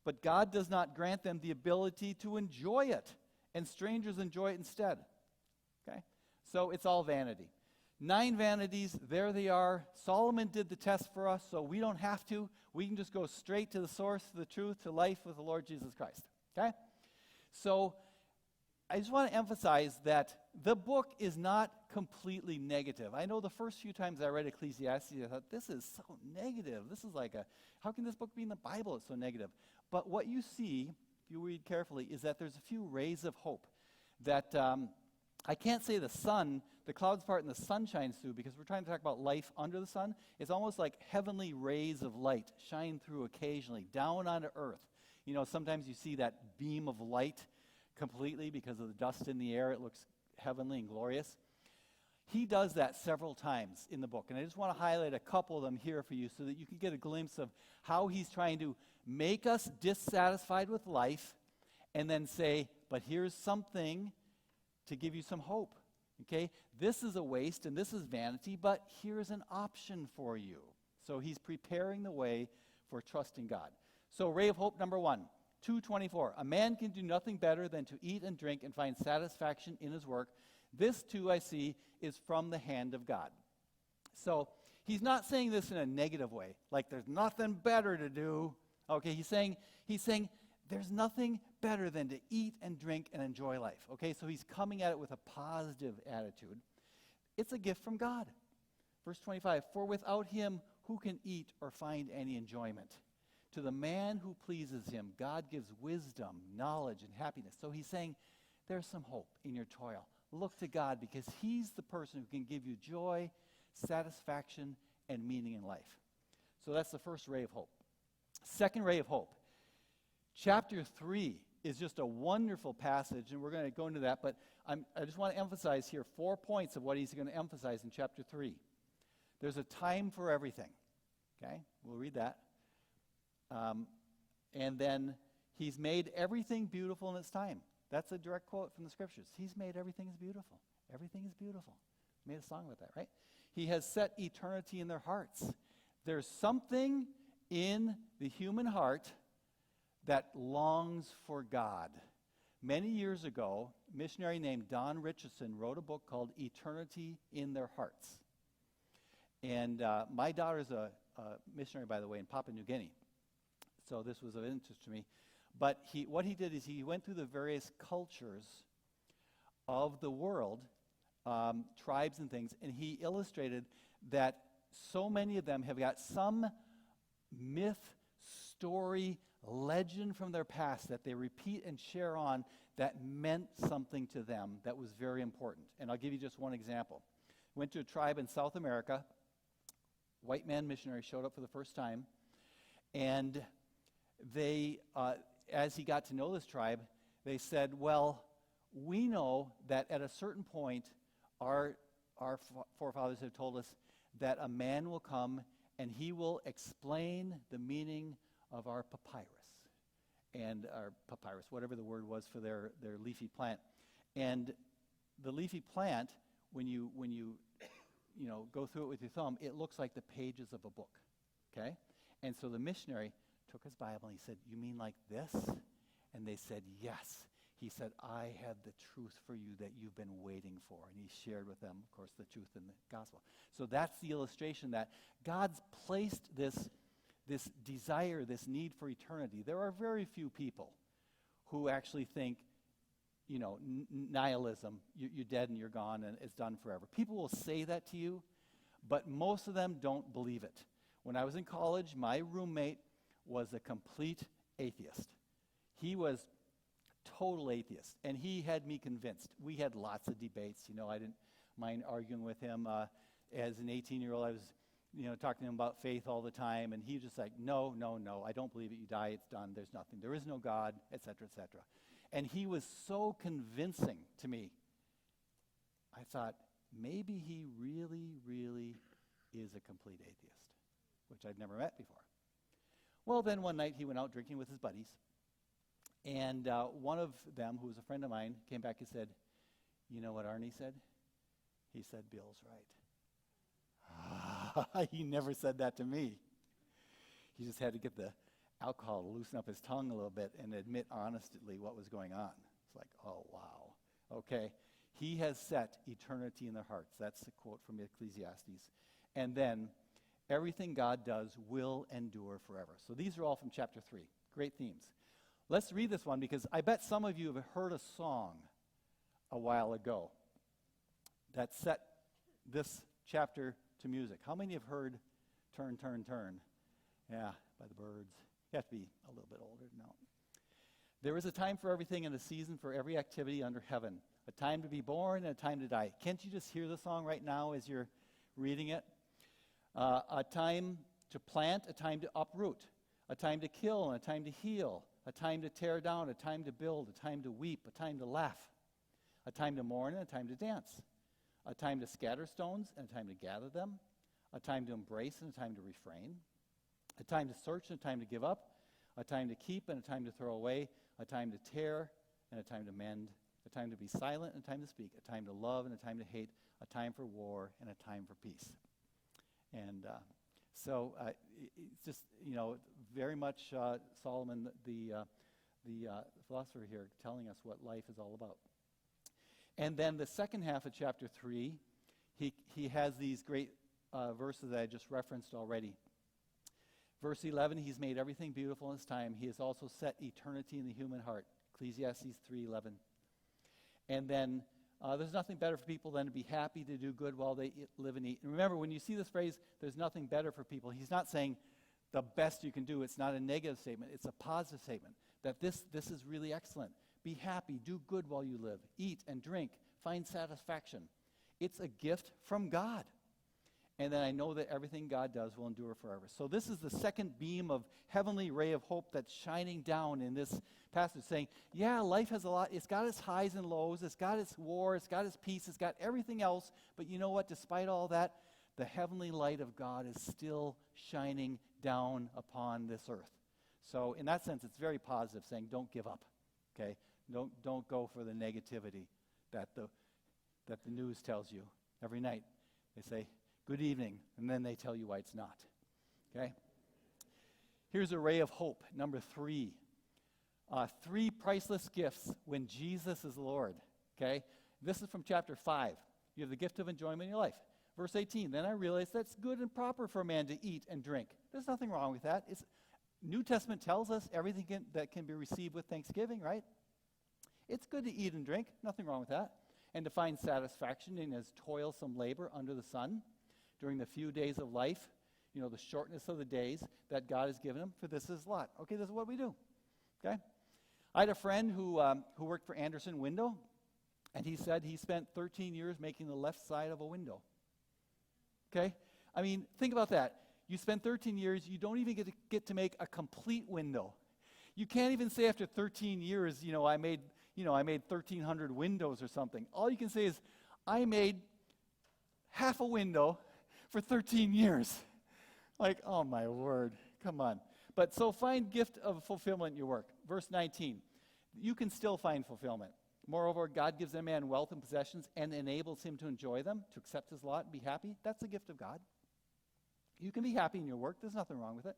But God does not grant them the ability to enjoy it, and strangers enjoy it instead. Okay? So it's all vanity. 9 vanities, there they are. Solomon did the test for us, so we don't have to. We can just go straight to the source, to the truth, to life with the Lord Jesus Christ. Okay? So I just want to emphasize that the book is not completely negative. I know the first few times I read Ecclesiastes, I thought, this is so negative. This is like how can this book be in the Bible? It's so negative. But what you see, if you read carefully, is that there's a few rays of hope. That I can't say the clouds part and the sun shines through, because we're trying to talk about life under the sun. It's almost like heavenly rays of light shine through occasionally, down onto earth. Sometimes you see that beam of light completely because of the dust in the air. It looks heavenly and glorious. He does that several times in the book, and I just want to highlight a couple of them here for you so that you can get a glimpse of how he's trying to make us dissatisfied with life and then say, but here's something to give you some hope. Okay? This is a waste and this is vanity, but here's an option for you. So he's preparing the way for trusting God. So ray of hope number 1, 2:24. A man can do nothing better than to eat and drink and find satisfaction in his work. This too, I see, is from the hand of God. So he's not saying this in a negative way, like there's nothing better to do. Okay, he's saying there's nothing better than to eat and drink and enjoy life. Okay, so he's coming at it with a positive attitude. It's a gift from God. Verse 25, for without him, who can eat or find any enjoyment? To the man who pleases him, God gives wisdom, knowledge, and happiness. So he's saying there's some hope in your toil. Look to God, because he's the person who can give you joy, satisfaction, and meaning in life. So that's the first ray of hope. Second ray of hope. Chapter 3 is just a wonderful passage, and we're going to go into that, but I just want to emphasize here 4 points of what he's going to emphasize in chapter 3. There's a time for everything. Okay? We'll read that. And then he's made everything beautiful in its time. That's a direct quote from the scriptures. He's made everything is beautiful. Everything is beautiful. Made a song about that, right? He has set eternity in their hearts. There's something in the human heart that longs for God. Many years ago, a missionary named Don Richardson wrote a book called Eternity in Their Hearts. And my daughter's a missionary, by the way, in Papua New Guinea. So this was of interest to me. But what he did is he went through the various cultures of the world, tribes and things, and he illustrated that so many of them have got some myth, story, legend from their past that they repeat and share on that meant something to them that was very important. And I'll give you just one example. Went to a tribe in South America. White man missionary showed up for the first time, and they, as he got to know this tribe, they said, well, we know that at a certain point, our forefathers have told us that a man will come and he will explain the meaning of our papyrus, whatever the word was for their leafy plant. And the leafy plant, when you go through it with your thumb, it looks like the pages of a book, okay? And so the missionary took his Bible and he said, "You mean like this?" And they said, "Yes." He said, "I have the truth for you that you've been waiting for." And he shared with them, of course, the truth in the gospel. So that's the illustration that God's placed this desire, this need for eternity. There are very few people who actually think, nihilism, you're dead and you're gone and it's done forever. People will say that to you, but most of them don't believe it. When I was in college, my roommate was a complete atheist. He was total atheist, and he had me convinced. We had lots of debates. I didn't mind arguing with him. As an 18-year-old, I was, talking to him about faith all the time, and he was just like, no, I don't believe it. You die, it's done. There's nothing. There is no God, etc., etc. And he was so convincing to me. I thought, maybe he really, really is a complete atheist, which I'd never met before. Well, then one night he went out drinking with his buddies, and one of them, who was a friend of mine, came back and said, "You know what Arnie said?" He said, "Bill's right." He never said that to me. He just had to get the alcohol to loosen up his tongue a little bit and admit honestly what was going on. It's like, oh, wow. Okay. He has set eternity in their hearts. That's a quote from Ecclesiastes. And then, everything God does will endure forever. So these are all from chapter 3. Great themes. Let's read this one, because I bet some of you have heard a song a while ago that set this chapter to music. How many have heard Turn, Turn, Turn? Yeah, by the Byrds. You have to be a little bit older to know. There is a time for everything and a season for every activity under heaven. A time to be born and a time to die. Can't you just hear the song right now as you're reading it? A time to plant, a time to uproot. A time to kill and a time to heal. A time to tear down, a time to build, a time to weep, a time to laugh. A time to mourn and a time to dance. A time to scatter stones and a time to gather them. A time to embrace and a time to refrain. A time to search and a time to give up. A time to keep and a time to throw away. A time to tear and a time to mend. A time to be silent and a time to speak. A time to love and a time to hate. A time for war and a time for peace. And so it's just, very much Solomon, the philosopher here, telling us what life is all about. And then the second half of chapter 3, he has these great verses that I just referenced already. Verse 11, he's made everything beautiful in his time. He has also set eternity in the human heart. Ecclesiastes 3:11. And then there's nothing better for people than to be happy, to do good while they live and eat. And remember, when you see this phrase, there's nothing better for people, he's not saying the best you can do. It's not a negative statement. It's a positive statement, that this is really excellent. Be happy, do good while you live, eat and drink, find satisfaction. It's a gift from God. And then I know that everything God does will endure forever. So this is the second beam of heavenly ray of hope that's shining down in this passage, saying, yeah, life has a lot. It's got its highs and lows. It's got its war. It's got its peace. It's got everything else. But you know what? Despite all that, the heavenly light of God is still shining down upon this earth. So in that sense, it's very positive, saying don't give up. Okay? Don't go for the negativity that the news tells you every night. They say, good evening, and then they tell you why it's not. Okay? Here's a ray of hope, number 3. 3 priceless gifts when Jesus is Lord. Okay? This is from chapter 5. You have the gift of enjoyment in your life. Verse 18, then I realized that's good and proper for a man to eat and drink. There's nothing wrong with that. New Testament tells us everything that can be received with thanksgiving, right? It's good to eat and drink. Nothing wrong with that. And to find satisfaction in his toilsome labor under the sun during the few days of life, the shortness of the days that God has given him, for this is lot. Okay, this is what we do. Okay? I had a friend who worked for Anderson Window, and he said he spent 13 years making the left side of a window. Okay? I mean, think about that. You spend 13 years, you don't even get to make a complete window. You can't even say after 13 years, I made 1,300 windows or something. All you can say is, I made half a window for 13 years. Like, oh my word, come on. But so find gift of fulfillment in your work. Verse 19, you can still find fulfillment. Moreover, God gives a man wealth and possessions and enables him to enjoy them, to accept his lot and be happy. That's a gift of God. You can be happy in your work. There's nothing wrong with it.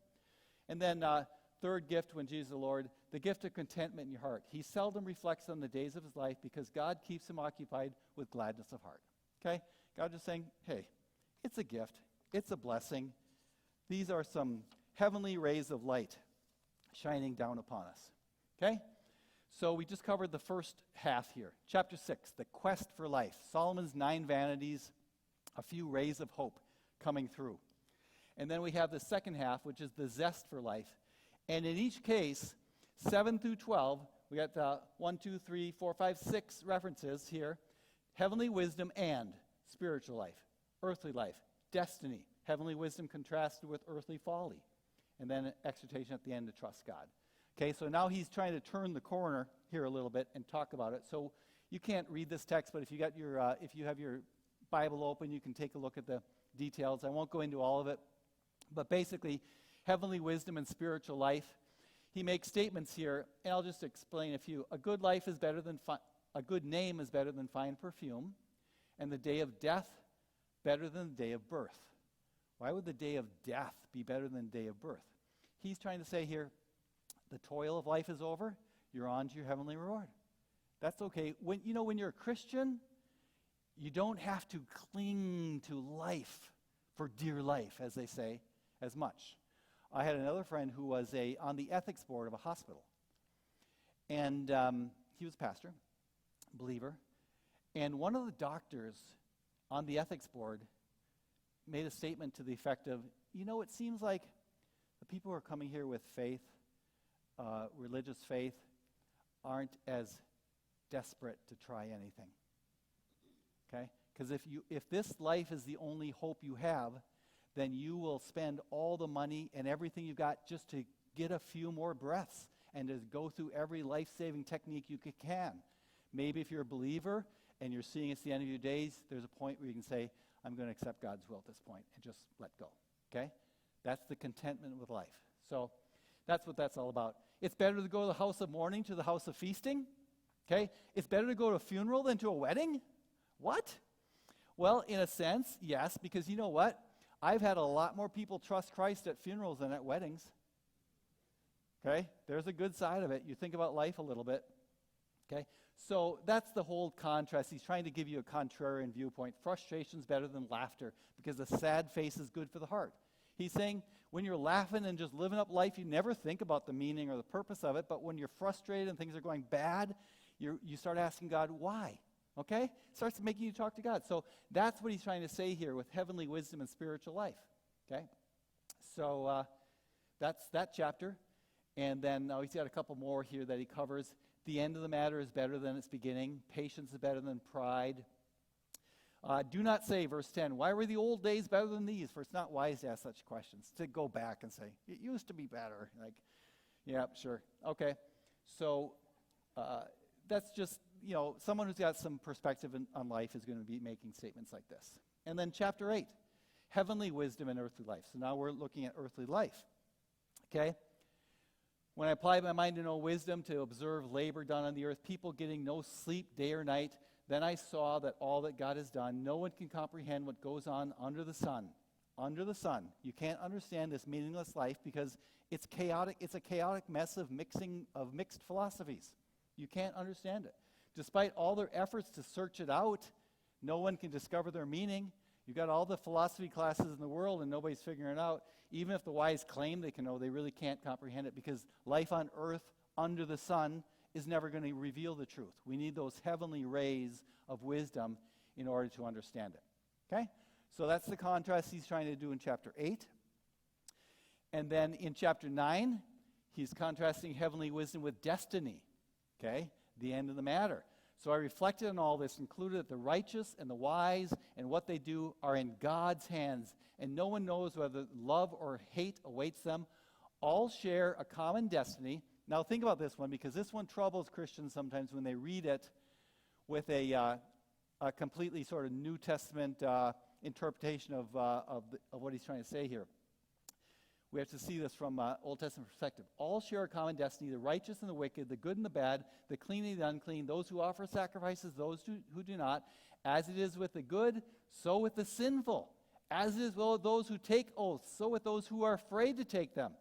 And then third gift when Jesus is the Lord, the gift of contentment in your heart. He seldom reflects on the days of his life because God keeps him occupied with gladness of heart. Okay? God is saying, hey, it's a gift. It's a blessing. These are some heavenly rays of light shining down upon us. Okay? So we just covered the first half here. Chapter 6, the quest for life. Solomon's 9 vanities, a few rays of hope coming through. And then we have the second half, which is the zest for life. And in each case, 7 through 12, we got 1, 2, 3, 4, 5, 6 references here. Heavenly wisdom and spiritual life, earthly life, destiny. Heavenly wisdom contrasted with earthly folly. And then an exhortation at the end to trust God. Okay, so now he's trying to turn the corner here a little bit and talk about it. So you can't read this text, but if you have your Bible open, you can take a look at the details. I won't go into all of it. But basically, heavenly wisdom and spiritual life. He makes statements here, and I'll just explain a few. A good life is better than a good name is better than fine perfume, and the day of death better than the day of birth. Why would the day of death be better than the day of birth? He's trying to say here, the toil of life is over. You're on to your heavenly reward. That's okay. When you're a Christian, you don't have to cling to life for dear life, as they say, as much. I had another friend who was on the ethics board of a hospital. And he was a pastor, believer. And one of the doctors on the ethics board made a statement to the effect of, it seems like the people who are coming here with faith, religious faith, aren't as desperate to try anything. Okay? Because if this life is the only hope you have, then you will spend all the money and everything you've got just to get a few more breaths and to go through every life-saving technique you can. Maybe if you're a believer and you're seeing it's the end of your days, there's a point where you can say, I'm going to accept God's will at this point and just let go. Okay? That's the contentment with life. So that's what that's all about. It's better to go to the house of mourning to the house of feasting. Okay? It's better to go to a funeral than to a wedding. What? Well, in a sense, yes, because you know what? I've had a lot more people trust Christ at funerals than at weddings. Okay? There's a good side of it. You think about life a little bit. Okay? So that's the whole contrast. He's trying to give you a contrarian viewpoint. Frustration's better than laughter because a sad face is good for the heart. He's saying when you're laughing and just living up life, you never think about the meaning or the purpose of it, but when you're frustrated and things are going bad, you start asking God, why? Okay? It starts making you talk to God. So that's what he's trying to say here with heavenly wisdom and spiritual life. Okay? So that's that chapter. And then he's got a couple more here that he covers. The end of the matter is better than its beginning. Patience is better than pride. Do not say, verse 10, why were the old days better than these? For it's not wise to ask such questions. To go back and say, it used to be better. Like, yeah, sure. Okay. So that's just, someone who's got some perspective on life is going to be making statements like this. And then chapter 8, heavenly wisdom and earthly life. So now we're looking at earthly life. Okay? When I applied my mind to know wisdom, to observe labor done on the earth, people getting no sleep day or night, then I saw that all that God has done, no one can comprehend what goes on under the sun. Under the sun. You can't understand this meaningless life because it's chaotic. It's a chaotic mess of mixed philosophies. You can't understand it. Despite all their efforts to search it out, no one can discover their meaning. You've got all the philosophy classes in the world and nobody's figuring it out. Even if the wise claim they can know, they really can't comprehend it because life on earth under the sun is never going to reveal the truth. We need those heavenly rays of wisdom in order to understand it. Okay? So that's the contrast he's trying to do in chapter 8. And then in chapter 9, he's contrasting heavenly wisdom with destiny. Okay? The end of the matter. So I reflected on all this, concluded that the righteous and the wise and what they do are in God's hands, and no one knows whether love or hate awaits them. All share a common destiny. Now think about this one, because this one troubles Christians sometimes when they read it with a completely sort of New Testament interpretation of what he's trying to say here. We have to see this from Old Testament perspective. All share a common destiny, the righteous and the wicked, the good and the bad, the clean and the unclean, those who offer sacrifices, those who do not. As it is with the good, so with the sinful. As it is well with those who take oaths, so with those who are afraid to take them.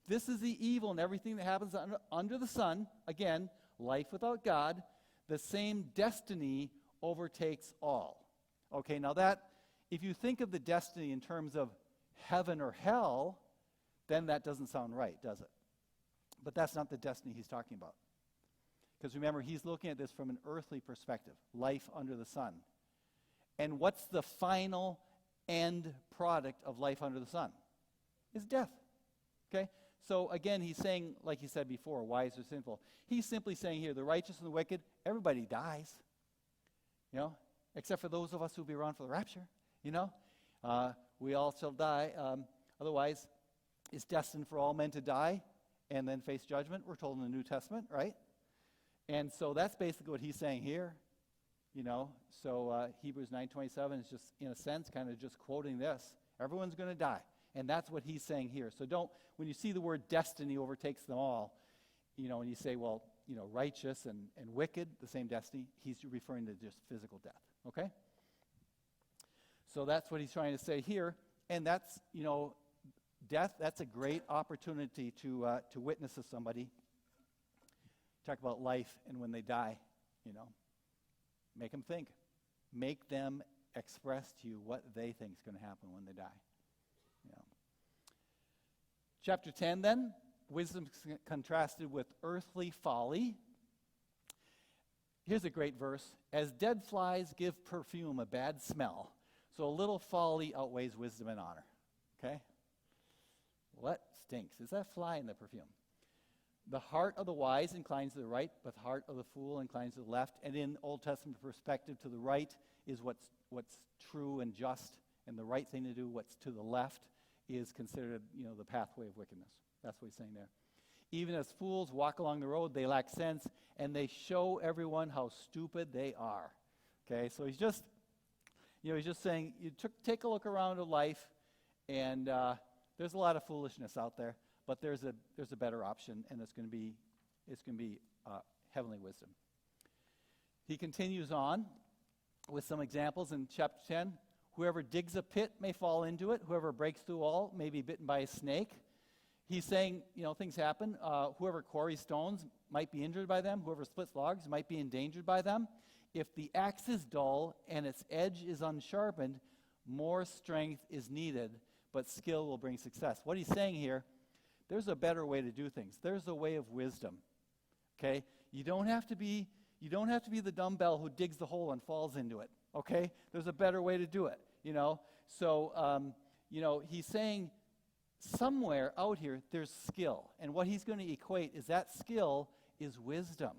this is the evil and everything that happens under the sun, again, life without God, the same destiny overtakes all. Okay, now that, if you think of the destiny in terms of heaven or hell, then that doesn't sound right, does it? But that's not the destiny he's talking about. Because remember, he's looking at this from an earthly perspective, life under the sun. And what's the final end product of life under the sun? Is death. Okay? So again, he's saying, like he said before, wise or sinful. He's simply saying here, the righteous and the wicked, everybody dies. You know? Except for those of us who'll be around for the rapture. You know? We all shall die. Otherwise, it's destined for all men to die and then face judgment. We're told in the New Testament, right? And so that's basically what he's saying here. You know? So Hebrews 9:27 is just, in a sense, kind of just quoting this. Everyone's going to die. And that's what he's saying here. So don't, when you see the word destiny overtakes them all, you know, and you say, well, you know, righteous and wicked, the same destiny, he's referring to just physical death. Okay? So that's what he's trying to say here. And that's, you know, death, that's a great opportunity to witness to somebody. Talk about life and when they die, you know. Make them think. Make them express to you what they think is going to happen when they die. You know. Chapter 10 then, wisdom contrasted with earthly folly. Here's a great verse. As dead flies give perfume a bad smell, so a little folly outweighs wisdom and honor. Okay? What stinks? Is that fly in the perfume? The heart of the wise inclines to the right, but the heart of the fool inclines to the left. And in Old Testament perspective, to the right is what's true and just, and the right thing to do. What's to the left is considered, you know, the pathway of wickedness. That's what he's saying there. Even as fools walk along the road, they lack sense, and they show everyone how stupid they are. Okay, so he's just saying, take a look around at life, and there's a lot of foolishness out there. But there's a better option, and it's going to be heavenly wisdom. He continues on with some examples in chapter 10. Whoever digs a pit may fall into it. Whoever breaks through a wall may be bitten by a snake. He's saying, you know, things happen. Whoever quarries stones might be injured by them. Whoever splits logs might be endangered by them. If the axe is dull and its edge is unsharpened, more strength is needed, but skill will bring success. What he's saying here, there's a better way to do things. There's a way of wisdom. Okay? You don't have to be the dumbbell who digs the hole and falls into it. Okay? There's a better way to do it, you know? So, you know, he's saying somewhere out here there's skill. And what he's going to equate is that skill is wisdom.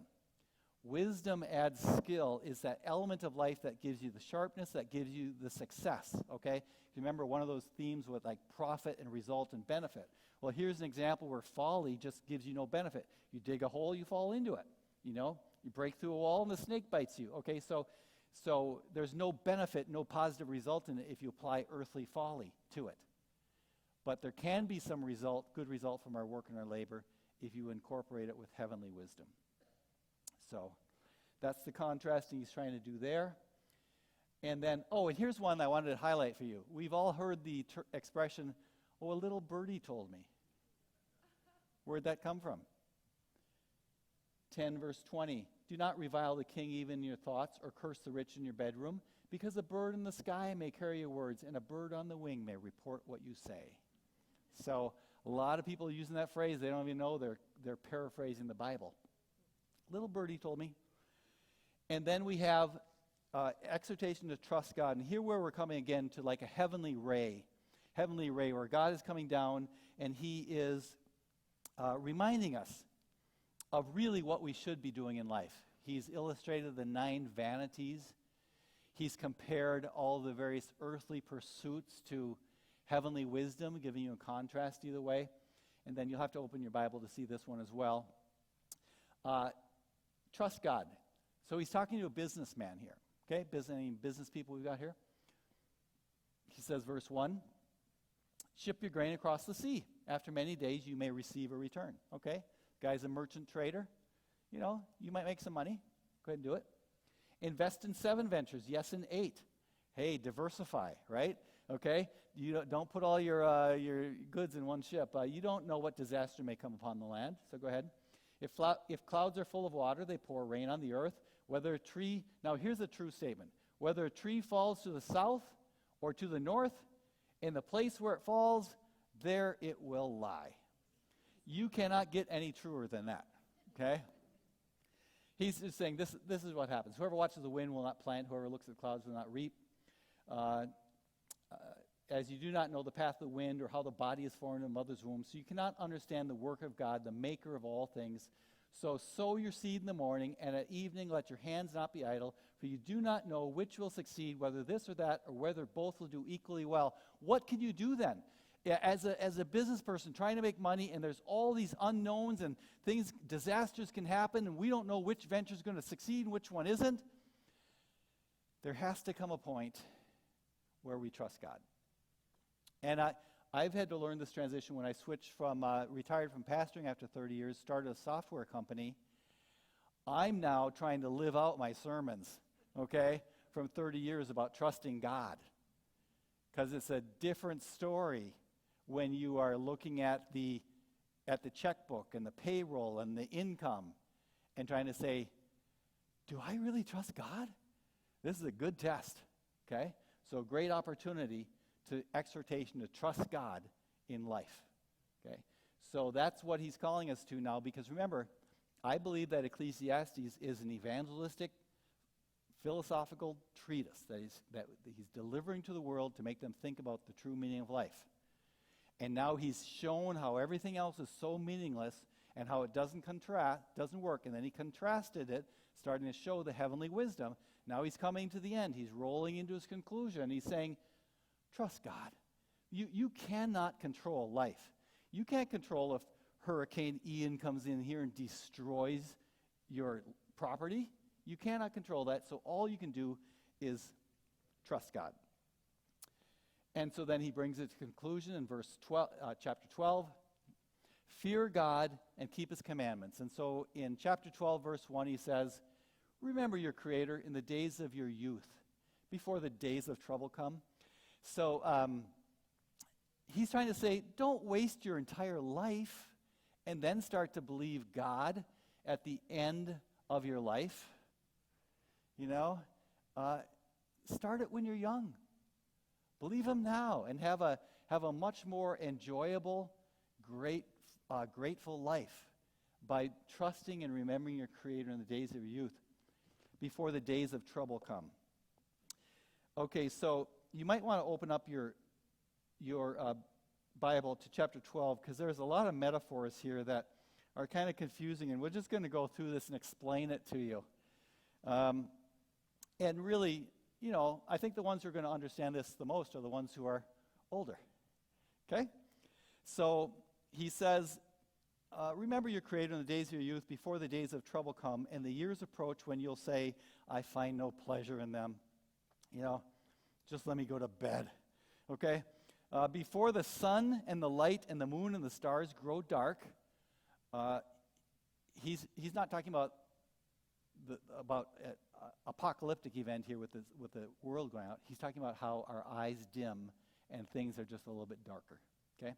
Wisdom adds skill, is that element of life that gives you the sharpness, that gives you the success, okay? Remember one of those themes with like profit and result and benefit. Well, here's an example where folly just gives you no benefit. You dig a hole, you fall into it, you know? You break through a wall and the snake bites you, okay? So there's no benefit, no positive result in it if you apply earthly folly to it. But there can be some good result from our work and our labor if you incorporate it with heavenly wisdom. So that's the contrasting he's trying to do there. And then, and here's one I wanted to highlight for you. We've all heard the expression, a little birdie told me. Where'd that come from? 10 verse 20. Do not revile the king even in your thoughts, or curse the rich in your bedroom, because a bird in the sky may carry your words, and a bird on the wing may report what you say. So a lot of people using that phrase, they don't even know they're paraphrasing the Bible. Little birdie told me. And then we have exhortation to trust God. And here where we're coming again to like a heavenly ray where God is coming down and he is reminding us of really what we should be doing in life. He's illustrated the 9 vanities. He's compared all the various earthly pursuits to heavenly wisdom, giving you a contrast either way. And then you'll have to open your Bible to see this one as well. Trust God. So he's talking to a businessman here. Okay, any business people we've got here? He says, verse 1, ship your grain across the sea. After many days, you may receive a return. Okay, guy's a merchant trader. You know, you might make some money. Go ahead and do it. Invest in 7 ventures, yes, in 8. Hey, diversify, right? Okay? You don't put all your goods in one ship. You don't know what disaster may come upon the land. So go ahead. If clouds are full of water, they pour rain on the earth. Whether a tree, now here's a true statement. Whether a tree falls to the south or to the north, in the place where it falls, there it will lie. You cannot get any truer than that, okay? He's just saying this is what happens. Whoever watches the wind will not plant. Whoever looks at the clouds will not reap. As you do not know the path of the wind or how the body is formed in a mother's womb, so you cannot understand the work of God, the maker of all things. So sow your seed in the morning, and at evening let your hands not be idle, for you do not know which will succeed, whether this or that, or whether both will do equally well. What can you do then? As a business person trying to make money, and there's all these unknowns and things, disasters can happen, and we don't know which venture is going to succeed and which one isn't. There has to come a point where we trust God. And I've had to learn this transition when I switched from, retired from pastoring after 30 years, started a software company. I'm now trying to live out my sermons, okay, from 30 years about trusting God. Because it's a different story when you are looking at the checkbook and the payroll and the income and trying to say, do I really trust God? This is a good test, okay? So great opportunity to exhortation to trust God in life, okay? So that's what he's calling us to now, because remember, I believe that Ecclesiastes is an evangelistic, philosophical treatise that he's delivering to the world to make them think about the true meaning of life. And now he's shown how everything else is so meaningless and how it doesn't work. And then he contrasted it, starting to show the heavenly wisdom. Now he's coming to the end. He's rolling into his conclusion. He's saying, trust God. You cannot control life. You can't control if Hurricane Ian comes in here and destroys your property. You cannot control that. So all you can do is trust God. And so then he brings it to conclusion in chapter 12. Fear God and keep his commandments. And so in chapter 12, verse 1, he says, remember your Creator in the days of your youth, before the days of trouble come. So he's trying to say, don't waste your entire life and then start to believe God at the end of your life. You know, start it when you're young. Believe him now and have a much more enjoyable, grateful life by trusting and remembering your Creator in the days of your youth before the days of trouble come. Okay, so you might want to open up your Bible to chapter 12, because there's a lot of metaphors here that are kind of confusing, and we're just going to go through this and explain it to you. And really, you know, I think the ones who are going to understand this the most are the ones who are older. Okay? So he says, remember your Creator in the days of your youth, before the days of trouble come, and the years approach when you'll say, I find no pleasure in them. You know, just let me go to bed. Okay? Before the sun and the light and the moon and the stars grow dark, he's not talking about apocalyptic event here with the world going out. He's talking about how our eyes dim and things are just a little bit darker. Okay?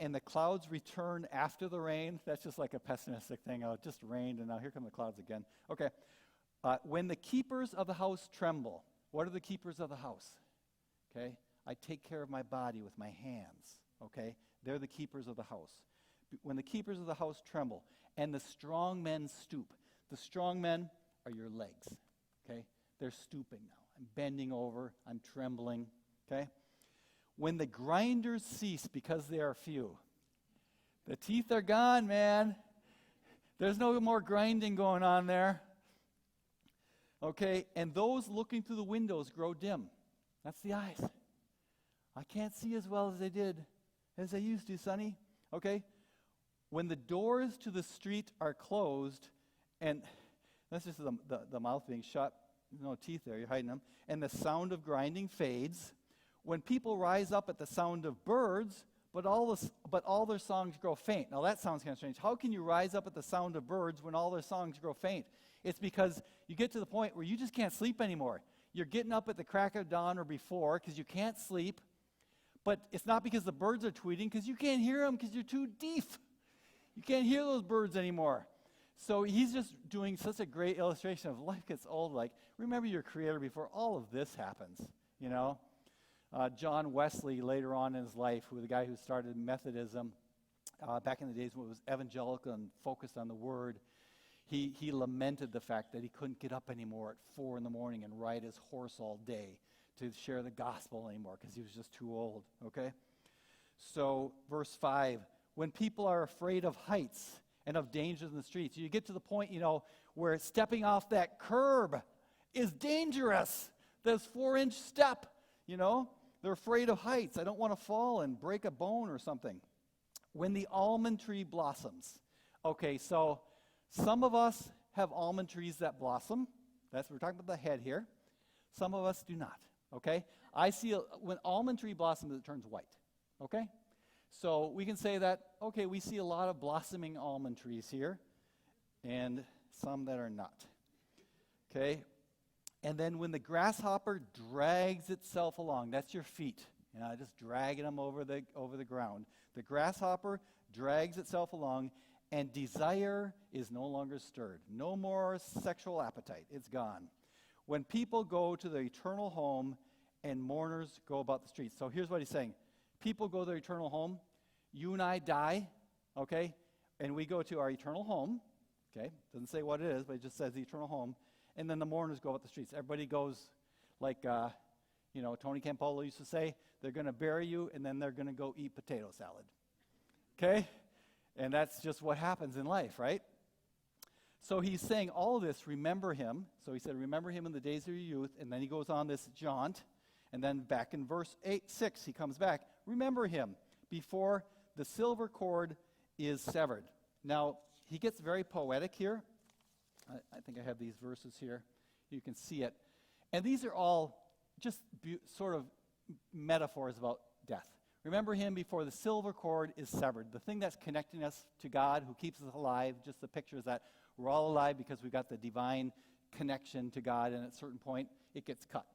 And the clouds return after the rain. That's just like a pessimistic thing. Oh, it just rained, and now here come the clouds again. Okay. When the keepers of the house tremble. What are the keepers of the house? Okay? I take care of my body with my hands. Okay? They're the keepers of the house. When the keepers of the house tremble, and the strong men stoop. The strong men are your legs. Okay? They're stooping now. I'm bending over. I'm trembling. Okay? When the grinders cease because they are few. The teeth are gone, man. There's no more grinding going on there. Okay, and those looking through the windows grow dim. That's the eyes. I can't see as well as I used to, Sonny. Okay, when the doors to the street are closed, and that's just the mouth being shut, no teeth there, you're hiding them, and the sound of grinding fades. When people rise up at the sound of birds, but all their songs grow faint. Now that sounds kind of strange. How can you rise up at the sound of birds when all their songs grow faint? It's because you get to the point where you just can't sleep anymore. You're getting up at the crack of dawn or before because you can't sleep. But it's not because the birds are tweeting, because you can't hear them because you're too deaf. You can't hear those birds anymore. So he's just doing such a great illustration of life gets old. Like, remember your Creator before all of this happens, you know? John Wesley, later on in his life, who was the guy who started Methodism back in the days when it was evangelical and focused on the Word, he lamented the fact that he couldn't get up anymore at 4 in the morning and ride his horse all day to share the gospel anymore because he was just too old, okay? So, verse 5, when people are afraid of heights and of dangers in the streets, you get to the point, where stepping off that curb is dangerous. This 4-inch step, they're afraid of heights. I don't want to fall and break a bone or something. When the almond tree blossoms. Okay, so some of us have almond trees that blossom. We're talking about the head here. Some of us do not. Okay? I see when almond tree blossoms, it turns white. Okay? So we can say that, okay, we see a lot of blossoming almond trees here, and some that are not. Okay? And then when the grasshopper drags itself along, that's your feet, just dragging them over the ground. The grasshopper drags itself along, and desire is no longer stirred. No more sexual appetite. It's gone. When people go to the eternal home and mourners go about the streets. So here's what he's saying. People go to their eternal home. You and I die, okay? And we go to our eternal home, okay? Doesn't say what it is, but it just says the eternal home. And then the mourners go about the streets. Everybody goes like, Tony Campolo used to say, they're going to bury you, and then they're going to go eat potato salad. Okay? And that's just what happens in life, right? So he's saying all of this, remember him. So he said, remember him in the days of your youth. And then he goes on this jaunt. And then back in verse 6, he comes back. Remember him before the silver cord is severed. Now, he gets very poetic here. I think I have these verses here. You can see it. And these are all just sort of metaphors about death. Remember him before the silver cord is severed. The thing that's connecting us to God, who keeps us alive, just the picture is that we're all alive because we've got the divine connection to God, and at a certain point, it gets cut.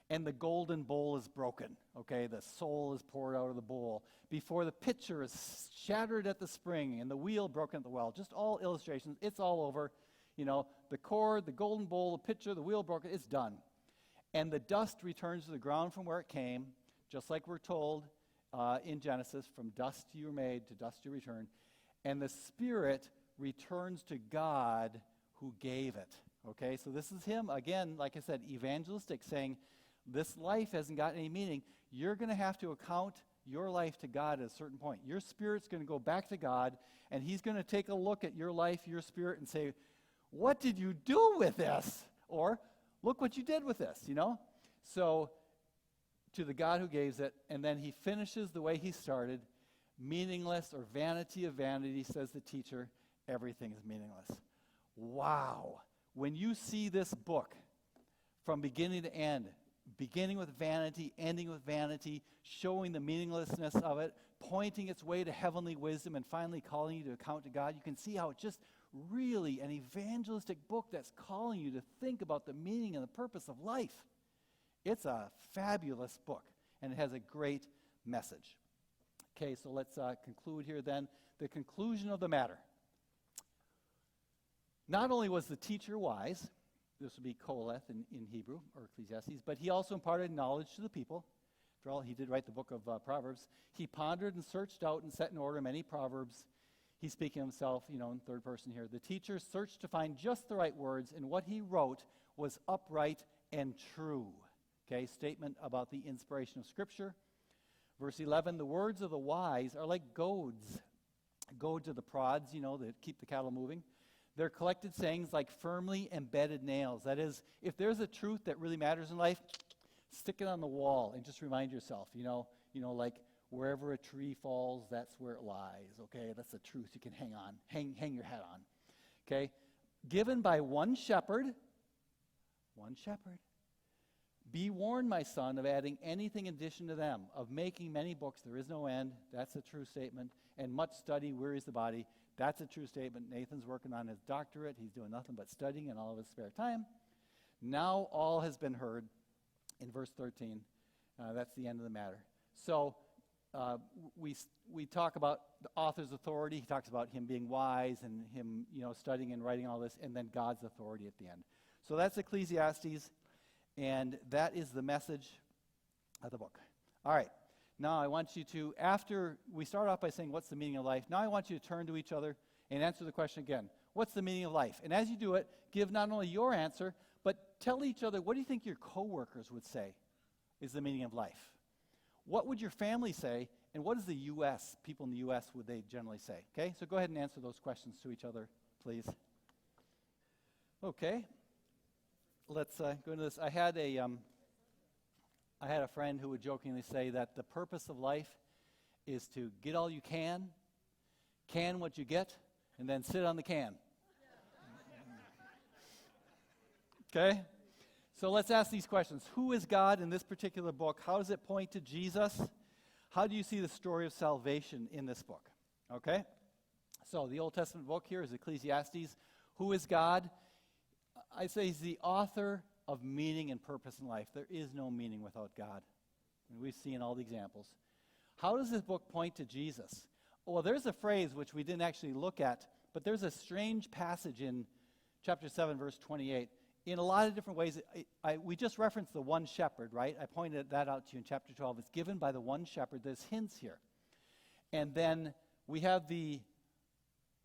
And the golden bowl is broken, okay? The soul is poured out of the bowl. Before the pitcher is shattered at the spring, and the wheel broken at the well. Just all illustrations. It's all over. The cord, the golden bowl, the pitcher, the wheel broken, it's done. And the dust returns to the ground from where it came, just like we're told in Genesis, from dust you were made, to dust you return. And the spirit returns to God who gave it. Okay, so this is him, again, like I said, evangelistic, saying, this life hasn't got any meaning. You're going to have to account your life to God at a certain point. Your spirit's going to go back to God, and he's going to take a look at your life, your spirit, and say, what did you do with this? Or, look what you did with this, So, to the God who gave it, and then he finishes the way he started, meaningless or vanity of vanity, says the teacher, everything is meaningless. Wow. When you see this book from beginning to end, beginning with vanity, ending with vanity, showing the meaninglessness of it, pointing its way to heavenly wisdom, and finally calling you to account to God, you can see how it's just really an evangelistic book that's calling you to think about the meaning and the purpose of life. It's a fabulous book, and it has a great message. Okay, so let's conclude here then. The conclusion of the matter. Not only was the teacher wise, this would be Koleth in Hebrew, or Ecclesiastes, but he also imparted knowledge to the people. After all, he did write the book of Proverbs. He pondered and searched out and set in order many proverbs. He's speaking of himself, in third person here. The teacher searched to find just the right words, and what he wrote was upright and true. Okay, statement about the inspiration of Scripture. Verse 11, the words of the wise are like goads. Goads are the prods, that keep the cattle moving. They're collected sayings like firmly embedded nails. That is, if there's a truth that really matters in life, stick it on the wall and just remind yourself, like wherever a tree falls, that's where it lies, okay? That's the truth you can hang your hat on, okay? Given by one shepherd. Be warned, my son, of adding anything in addition to them, of making many books, there is no end. That's a true statement. And much study wearies the body. That's a true statement. Nathan's working on his doctorate. He's doing nothing but studying in all of his spare time. Now all has been heard, in verse 13. That's the end of the matter. So we talk about the author's authority. He talks about him being wise and him, studying and writing all this, and then God's authority at the end. So that's Ecclesiastes, and that is the message of the book. All right. Now I want you to, after we start off by saying, what's the meaning of life? Now I want you to turn to each other and answer the question again. What's the meaning of life? And as you do it, give not only your answer, but tell each other, what do you think your coworkers would say is the meaning of life? What would your family say? And what is the U.S., people in the U.S., would they generally say? Okay, so go ahead and answer those questions to each other, please. Okay, let's go into this. I had a friend who would jokingly say that the purpose of life is to get all you can what you get, and then sit on the can. Okay? So let's ask these questions. Who is God in this particular book? How does it point to Jesus? How do you see the story of salvation in this book? Okay? So the Old Testament book here is Ecclesiastes. Who is God? I say he's the author of meaning and purpose in life. There is no meaning without God. And we've seen all the examples. How does this book point to Jesus? Well, there's a phrase which we didn't actually look at, but there's a strange passage in chapter 7, verse 28. In a lot of different ways, we just referenced the one shepherd, right? I pointed that out to you in chapter 12. It's given by the one shepherd. There's hints here. And then we have the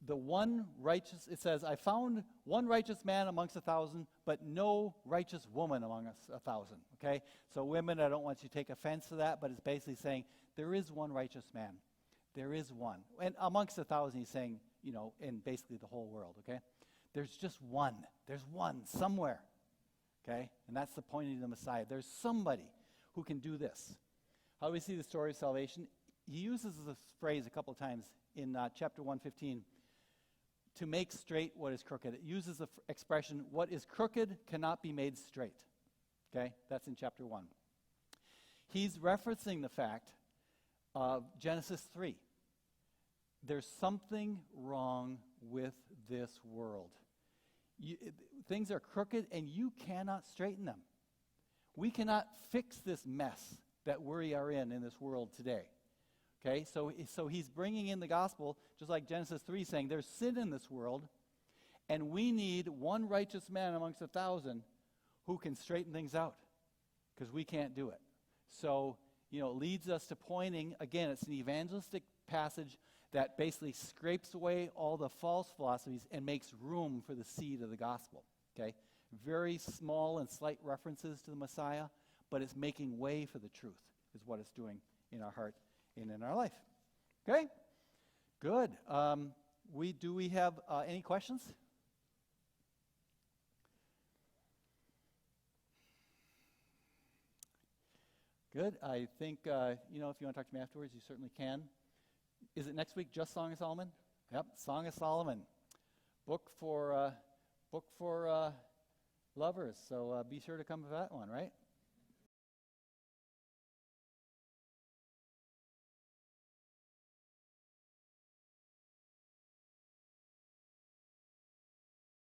one righteous, it says, I found one righteous man amongst 1,000, but no righteous woman among us 1,000, okay? So women, I don't want you to take offense to that, but it's basically saying there is one righteous man. There is one. And amongst 1,000, he's saying, in basically the whole world, okay? There's just one. There's one somewhere, okay? And that's the point of the Messiah. There's somebody who can do this. How do we see the story of salvation? He uses this phrase a couple of times in chapter 1:15, to make straight what is crooked. It uses the expression, what is crooked cannot be made straight. Okay? That's in chapter 1. He's referencing the fact of Genesis 3. There's something wrong with this world. Things are crooked and you cannot straighten them. We cannot fix this mess that we are in this world today. Okay, so he's bringing in the gospel, just like Genesis 3, saying there's sin in this world, and we need one righteous man amongst 1,000 who can straighten things out, because we can't do it. So, it leads us to pointing, again, it's an evangelistic passage that basically scrapes away all the false philosophies and makes room for the seed of the gospel. Okay, very small and slight references to the Messiah, but it's making way for the truth, is what it's doing in our heart and in our life. Okay? Good. Do we have any questions? Good. I think, if you want to talk to me afterwards, you certainly can. Is it next week just Song of Solomon? Yep, Song of Solomon. Book for lovers. So be sure to come to that one, right?